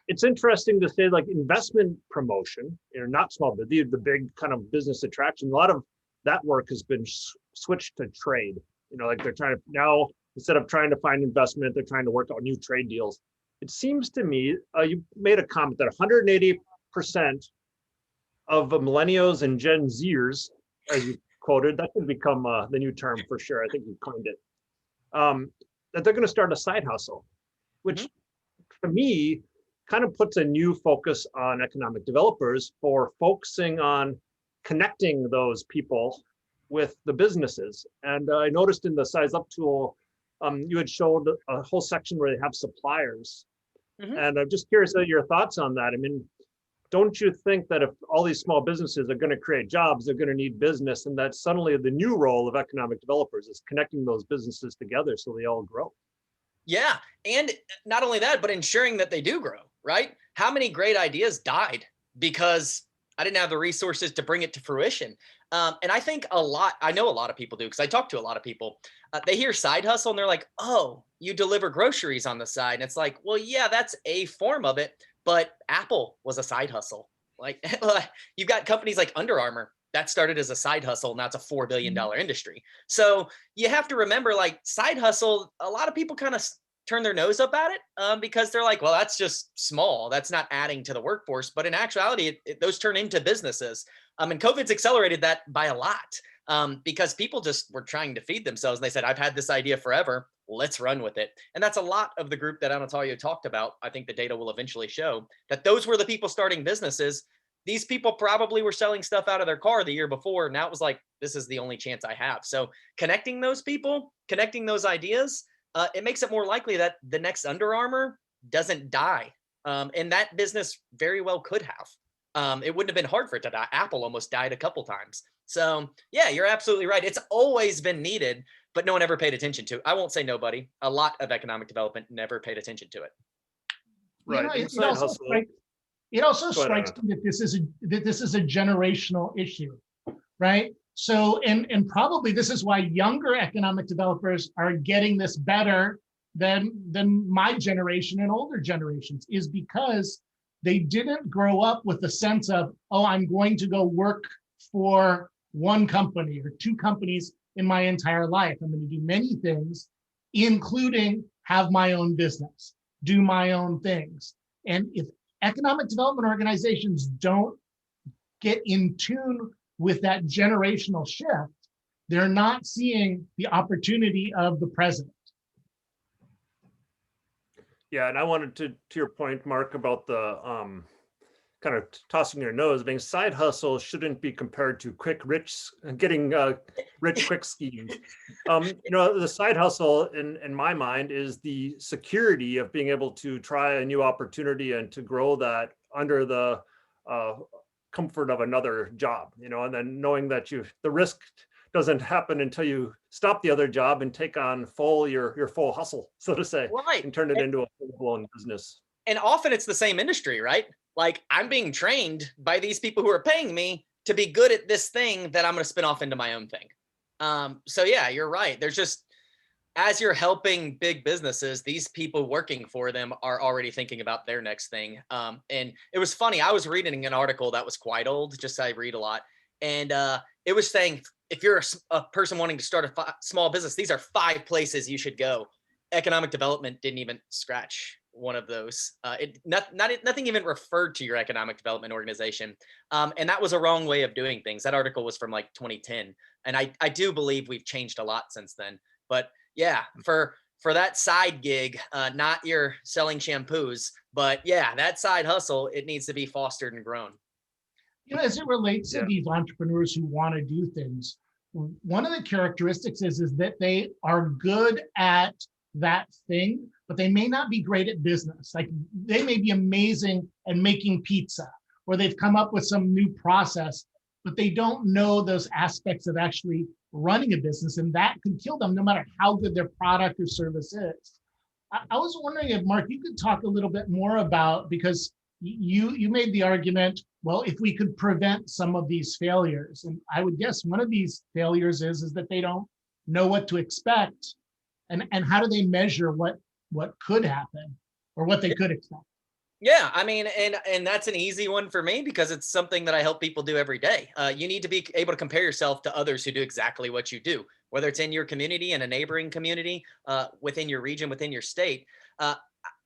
it's interesting to say, like, investment promotion, not small, but the big kind of business attraction. A lot of that work has been switched to trade. Like they're trying to now, instead of trying to find investment, they're trying to work out new trade deals. It seems to me, you made a comment that 180% of millennials and Gen Zers, as you quoted, that could become the new term for sure. I think you coined it. That they're going to start a side hustle, which to me kind of puts a new focus on economic developers for focusing on connecting those people with the businesses. And I noticed in the Size Up tool, you had showed a whole section where they have suppliers. And I'm just curious of your thoughts on that. I mean, don't you think that if all these small businesses are going to create jobs, they're going to need business, and that suddenly the new role of economic developers is connecting those businesses together so they all grow? Yeah. And not only that, but ensuring that they do grow, right? How many great ideas died because I didn't have the resources to bring it to fruition? And I think I know a lot of people do, because I talk to a lot of people. They hear side hustle and they're like, oh, you deliver groceries on the side. And it's like, well, yeah, that's a form of it. But Apple was a side hustle. Like you've got companies like Under Armour that started as a side hustle. Now it's a $4 billion industry. So you have to remember, like, side hustle, a lot of people kind of turn their nose up at it because they're like, well, that's just small. That's not adding to the workforce. But in actuality, those turn into businesses. And COVID's accelerated that by a lot because people just were trying to feed themselves. And they said, I've had this idea forever. Let's run with it. And that's a lot of the group that Anatoly talked about. I think the data will eventually show that those were the people starting businesses. These people probably were selling stuff out of their car the year before. Now it was like, this is the only chance I have. So connecting those people, connecting those ideas, it makes it more likely that the next Under Armour doesn't die. And that business very well could have. It wouldn't have been hard for it to die. Apple almost died a couple times. So yeah, you're absolutely right. It's always been needed, but no one ever paid attention to it. I won't say nobody. A lot of economic development never paid attention to it. Right. It also strikes me that this is a generational issue, right? So, and probably this is why younger economic developers are getting this better than my generation and older generations, is because they didn't grow up with the sense of, oh, I'm going to go work for one company or two companies in my entire life. I'm going to do many things, including have my own business, do my own things. And if economic development organizations don't get in tune with that generational shift, they're not seeing the opportunity of the present. Yeah, and I wanted to your point, Mark, about the kind of tossing your nose, being side hustle shouldn't be compared to getting rich quick schemes. The side hustle in my mind is the security of being able to try a new opportunity and to grow that under the comfort of another job, and then knowing that the risk doesn't happen until you stop the other job and take on your full hustle, so to say, right, and turn it into a full-blown business. And often it's the same industry, right? Like, I'm being trained by these people who are paying me to be good at this thing that I'm going to spin off into my own thing. So yeah, you're right. There's just, as you're helping big businesses, these people working for them are already thinking about their next thing. And it was funny. I was reading an article that was quite old, just I read a lot. And it was saying, if you're a person wanting to start a small business, these are 5 places you should go. Economic development didn't even scratch one of those. Nothing even referred to your economic development organization. And that was a wrong way of doing things. That article was from like 2010. And I do believe we've changed a lot since then. But yeah, for that side gig, not your selling shampoos, but yeah, that side hustle, it needs to be fostered and grown. As it relates to these entrepreneurs who want to do things, one of the characteristics is that they are good at that thing, but they may not be great at business. Like, they may be amazing at making pizza, or they've come up with some new process, but they don't know those aspects of actually running a business, and that could kill them no matter how good their product or service is. I was wondering if, Mark, you could talk a little bit more about, because you made the argument, well, if we could prevent some of these failures, and I would guess one of these failures is that they don't know what to expect, and how do they measure what could happen or what they could expect? Yeah, I mean, and that's an easy one for me because it's something that I help people do every day. You need to be able to compare yourself to others who do exactly what you do, whether it's in your community, in a neighboring community, within your region, within your state.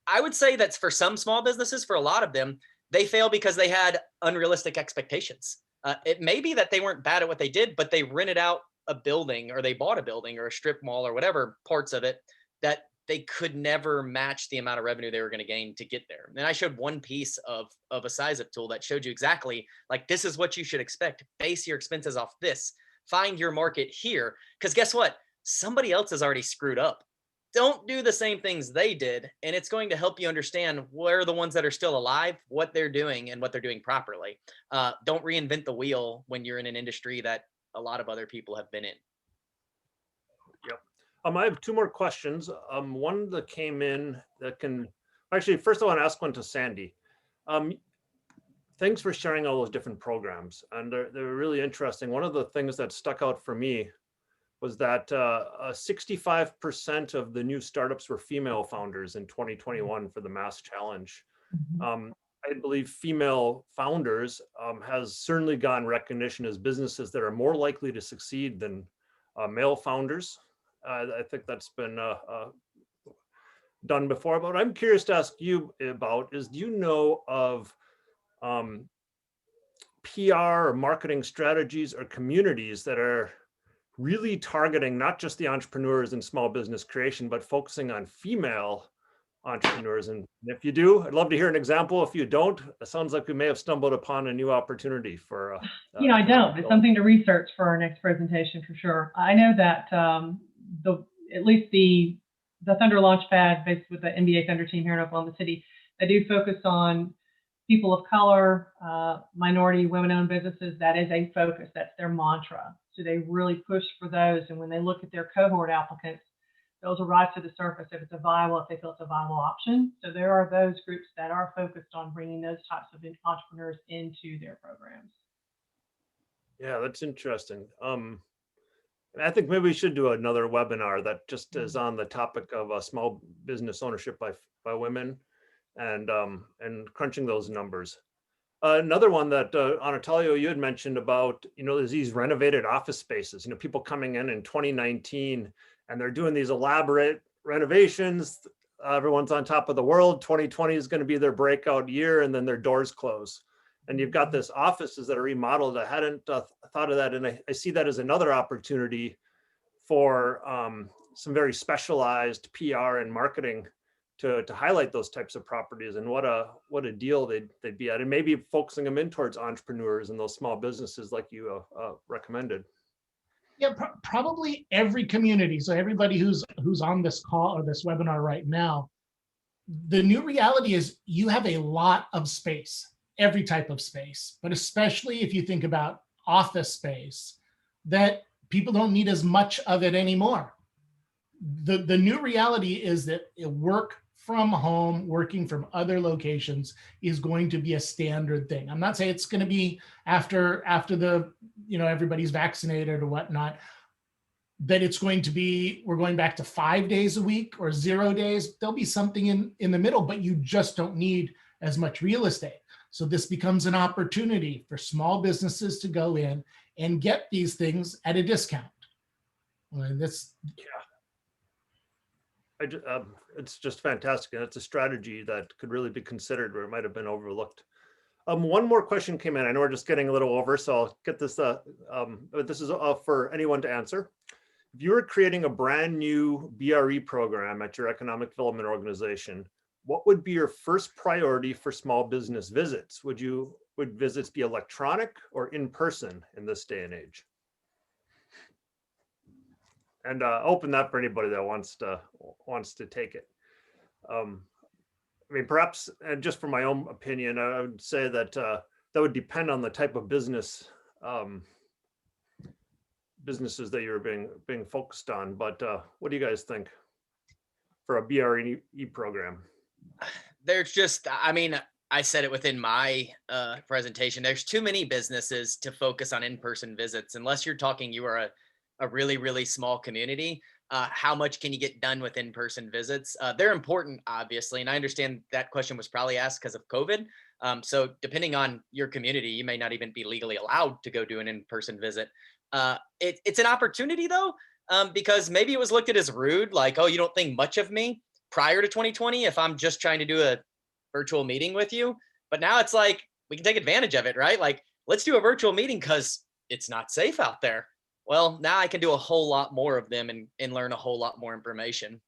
I would say that's for some small businesses, for a lot of them, they fail because they had unrealistic expectations. It may be that they weren't bad at what they did, but they rented out a building or they bought a building or a strip mall or whatever parts of it that they could never match the amount of revenue they were going to gain to get there. And I showed one piece of a size up tool that showed you exactly like, this is what you should expect. Base your expenses off this, find your market here. Because guess what? Somebody else has already screwed up. Don't do the same things they did. And it's going to help you understand where the ones that are still alive, what they're doing and what they're doing properly. Don't reinvent the wheel when you're in an industry that a lot of other people have been in. Yep. I have two more questions. One that came in that can, actually, first I want to ask one to Sandy. Thanks for sharing all those different programs. And they're really interesting. One of the things that stuck out for me was that 65% of the new startups were female founders in 2021 for the Mass Challenge. I believe female founders has certainly gotten recognition as businesses that are more likely to succeed than male founders. I think that's been done before. But what I'm curious to ask you about is, do you know of PR or marketing strategies or communities that are really targeting not just the entrepreneurs in small business creation, but focusing on female entrepreneurs? And if you do, I'd love to hear an example. If you don't, it sounds like we may have stumbled upon a new opportunity for. I don't. It's something to research for our next presentation for sure. I know that at least the Thunder Launchpad, based with the NBA Thunder team here in Oklahoma City, they do focus on people of color, minority, women-owned businesses. That is a focus. That's their mantra. So they really push for those. And when they look at their cohort applicants, those will rise to the surface if they feel it's a viable option. So there are those groups that are focused on bringing those types of entrepreneurs into their programs. Yeah, that's interesting. I think maybe we should do another webinar that just is on the topic of small business ownership by women and crunching those numbers. Another one that Anatolio, you had mentioned about, there's these renovated office spaces, people coming in 2019 and they're doing these elaborate renovations. Everyone's on top of the world. 2020 is going to be their breakout year, and then their doors close. And you've got this offices that are remodeled. I hadn't thought of that. And I see that as another opportunity for some very specialized PR and marketing to highlight those types of properties, and what a deal they'd be at, and maybe focusing them in towards entrepreneurs and those small businesses like you recommended. Yeah, probably every community. So everybody who's on this call or this webinar right now, the new reality is you have a lot of space, every type of space, but especially if you think about office space, that people don't need as much of it anymore. The new reality is that work from home, working from other locations is going to be a standard thing. I'm not saying it's going to be after the, everybody's vaccinated or whatnot, that it's going to be, we're going back to 5 days a week or 0 days. There'll be something in the middle, but you just don't need as much real estate. So this becomes an opportunity for small businesses to go in and get these things at a discount. It's just fantastic, and it's a strategy that could really be considered where it might have been overlooked. One more question came in. I know we're just getting a little over, so I'll get this. But this is for anyone to answer. If you were creating a brand new BR&E program at your economic development organization, what would be your first priority for small business visits? Would visits be electronic or in person in this day and age? And open that for anybody that wants to take it. Perhaps, and just from my own opinion, I would say that that would depend on the type of businesses that you're being focused on. But what do you guys think for a BR&E program? There's just, I said it within my presentation. There's too many businesses to focus on in-person visits, unless you're talking you are a really, really small community. How much can you get done with in-person visits? They're important, obviously. And I understand that question was probably asked because of COVID. So depending on your community, you may not even be legally allowed to go do an in-person visit. It's an opportunity though, because maybe it was looked at as rude, like, oh, you don't think much of me prior to 2020 if I'm just trying to do a virtual meeting with you. But now it's like, we can take advantage of it, right? Like, let's do a virtual meeting because it's not safe out there. Well, now I can do a whole lot more of them and learn a whole lot more information.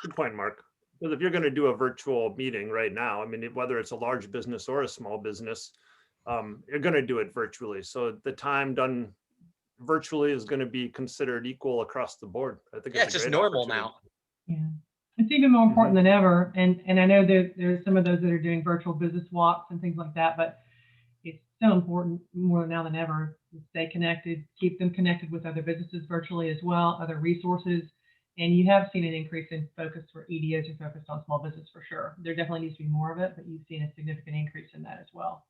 Good point, Mark. Because if you're going to do a virtual meeting right now, I mean, whether it's a large business or a small business, you're going to do it virtually. So the time done virtually is going to be considered equal across the board. I think Yeah, it's it's a just great normal opportunity. now. Yeah. It's even more important than ever. And I know there's some of those that are doing virtual business walks and things like that, but it's so important more now than ever to stay connected, keep them connected with other businesses virtually as well, other resources. And you have seen an increase in focus where EDOs are focused on small business for sure. There definitely needs to be more of it, but you've seen a significant increase in that as well.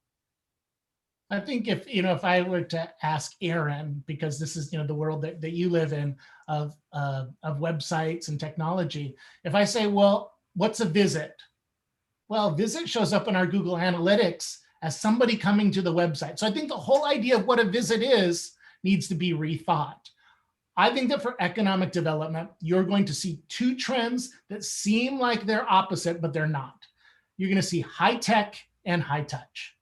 I think if I were to ask Aaron, because this is, the world that you live in of websites and technology, if I say, well, what's a visit? Well, visit shows up in our Google Analytics as somebody coming to the website. So I think the whole idea of what a visit is needs to be rethought. I think that for economic development, you're going to see two trends that seem like they're opposite, but they're not. You're going to see high tech and high touch.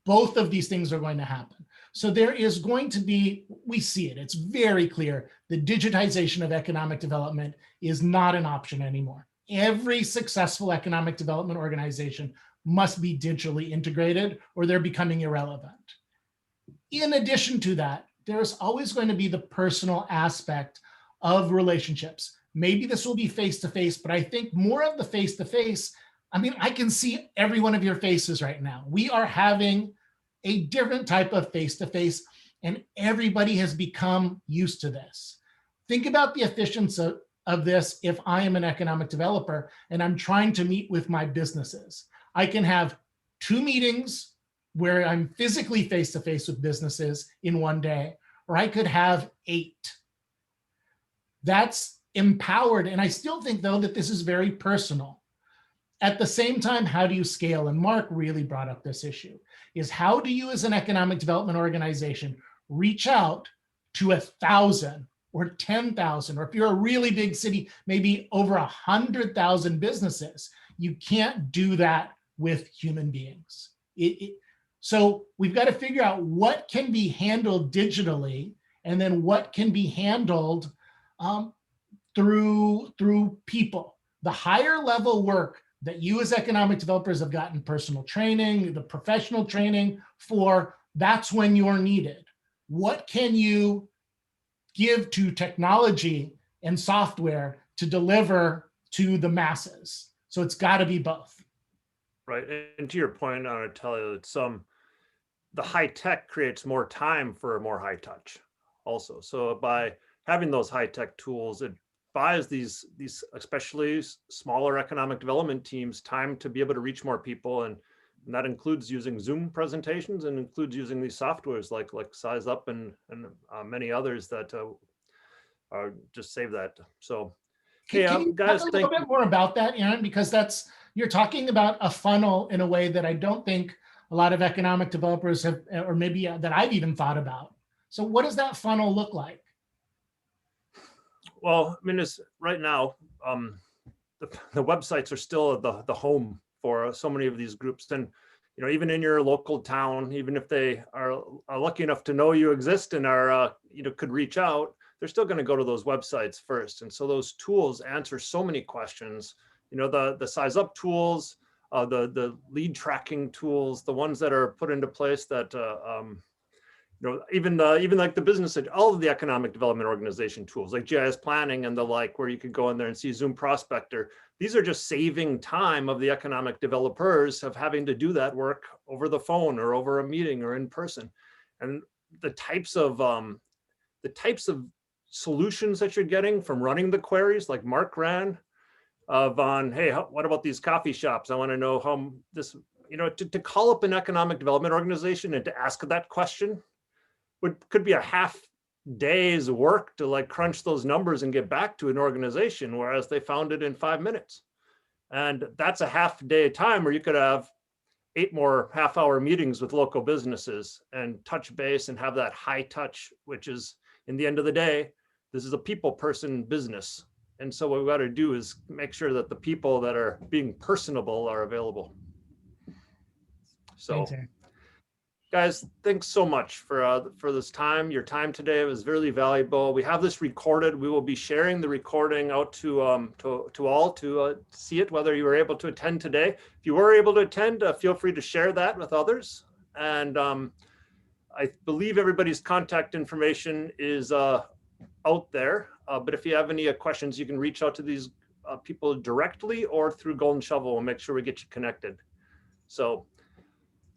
Both of these things are going to happen. So there is going to be, we see it, it's very clear, the digitization of economic development is not an option anymore. Every successful economic development organization must be digitally integrated or they're becoming irrelevant. In addition to that, there's always going to be the personal aspect of relationships. Maybe this will be face-to-face, but I think more of the face-to-face, I mean, I can see every one of your faces right now. We are having a different type of face-to-face, and everybody has become used to this. Think about the efficiency of this if I am an economic developer and I'm trying to meet with my businesses. I can have 2 meetings where I'm physically face-to-face with businesses in one day, or I could have 8. That's empowered. And I still think, though, that this is very personal. At the same time, how do you scale? And Mark really brought up this issue, is how do you as an economic development organization reach out to 1,000 or 10,000, or if you're a really big city, maybe over 100,000 businesses? You can't do that with human beings. So we've got to figure out what can be handled digitally and then what can be handled through people. The higher level work that you as economic developers have gotten personal training, the professional training for, that's when you're needed. What can you give to technology and software to deliver to the masses? So it's got to be both. Right. And to your point, I want to tell you, it's the high tech creates more time for more high touch also. So by having those high tech tools, it buys these especially smaller economic development teams time to be able to reach more people, and that includes using Zoom presentations and includes using these softwares like Size Up and many others that just save that. So Can you guys, talk a little bit more about that, Aaron? Because you're talking about a funnel in a way that I don't think a lot of economic developers have, or maybe that I've even thought about. So what does that funnel look like? Well, I mean, it's right now, the websites are still the home for so many of these groups. And, even in your local town, even if they are lucky enough to know you exist and are, could reach out, they're still going to go to those websites first. And so those tools answer so many questions, the Size Up tools, the lead tracking tools, the ones that are put into place that, even like the business, all of the economic development organization tools like GIS planning and the like, where you could go in there and see Zoom Prospector. These are just saving time of the economic developers of having to do that work over the phone or over a meeting or in person. And the types of solutions that you're getting from running the queries, like Mark ran, hey, what about these coffee shops? I want to know how this, to call up an economic development organization and to ask that question could be a half day's work to crunch those numbers and get back to an organization, whereas they found it in 5 minutes. And that's a half day time where you could have 8 more half-hour meetings with local businesses and touch base and have that high touch, which is, in the end of the day, this is a people person business. And so what we got to do is make sure that the people that are being personable are available. So Thanks, Aaron. guys, thanks so much for this time. Your time today was really valuable. We have this recorded. We will be sharing the recording out to all to see it, whether you were able to attend today. If you were able to attend, feel free to share that with others. And I believe everybody's contact information is out there. But if you have any questions, you can reach out to these people directly or through Golden Shovel. We'll make sure we get you connected. So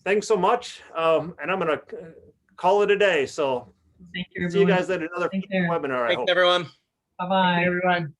thanks so much. And I'm going to call it a day. So Thank you, see you everyone. guys at another Thanks, Aaron. webinar, I Thanks, hope. everyone. Bye-bye. Everyone.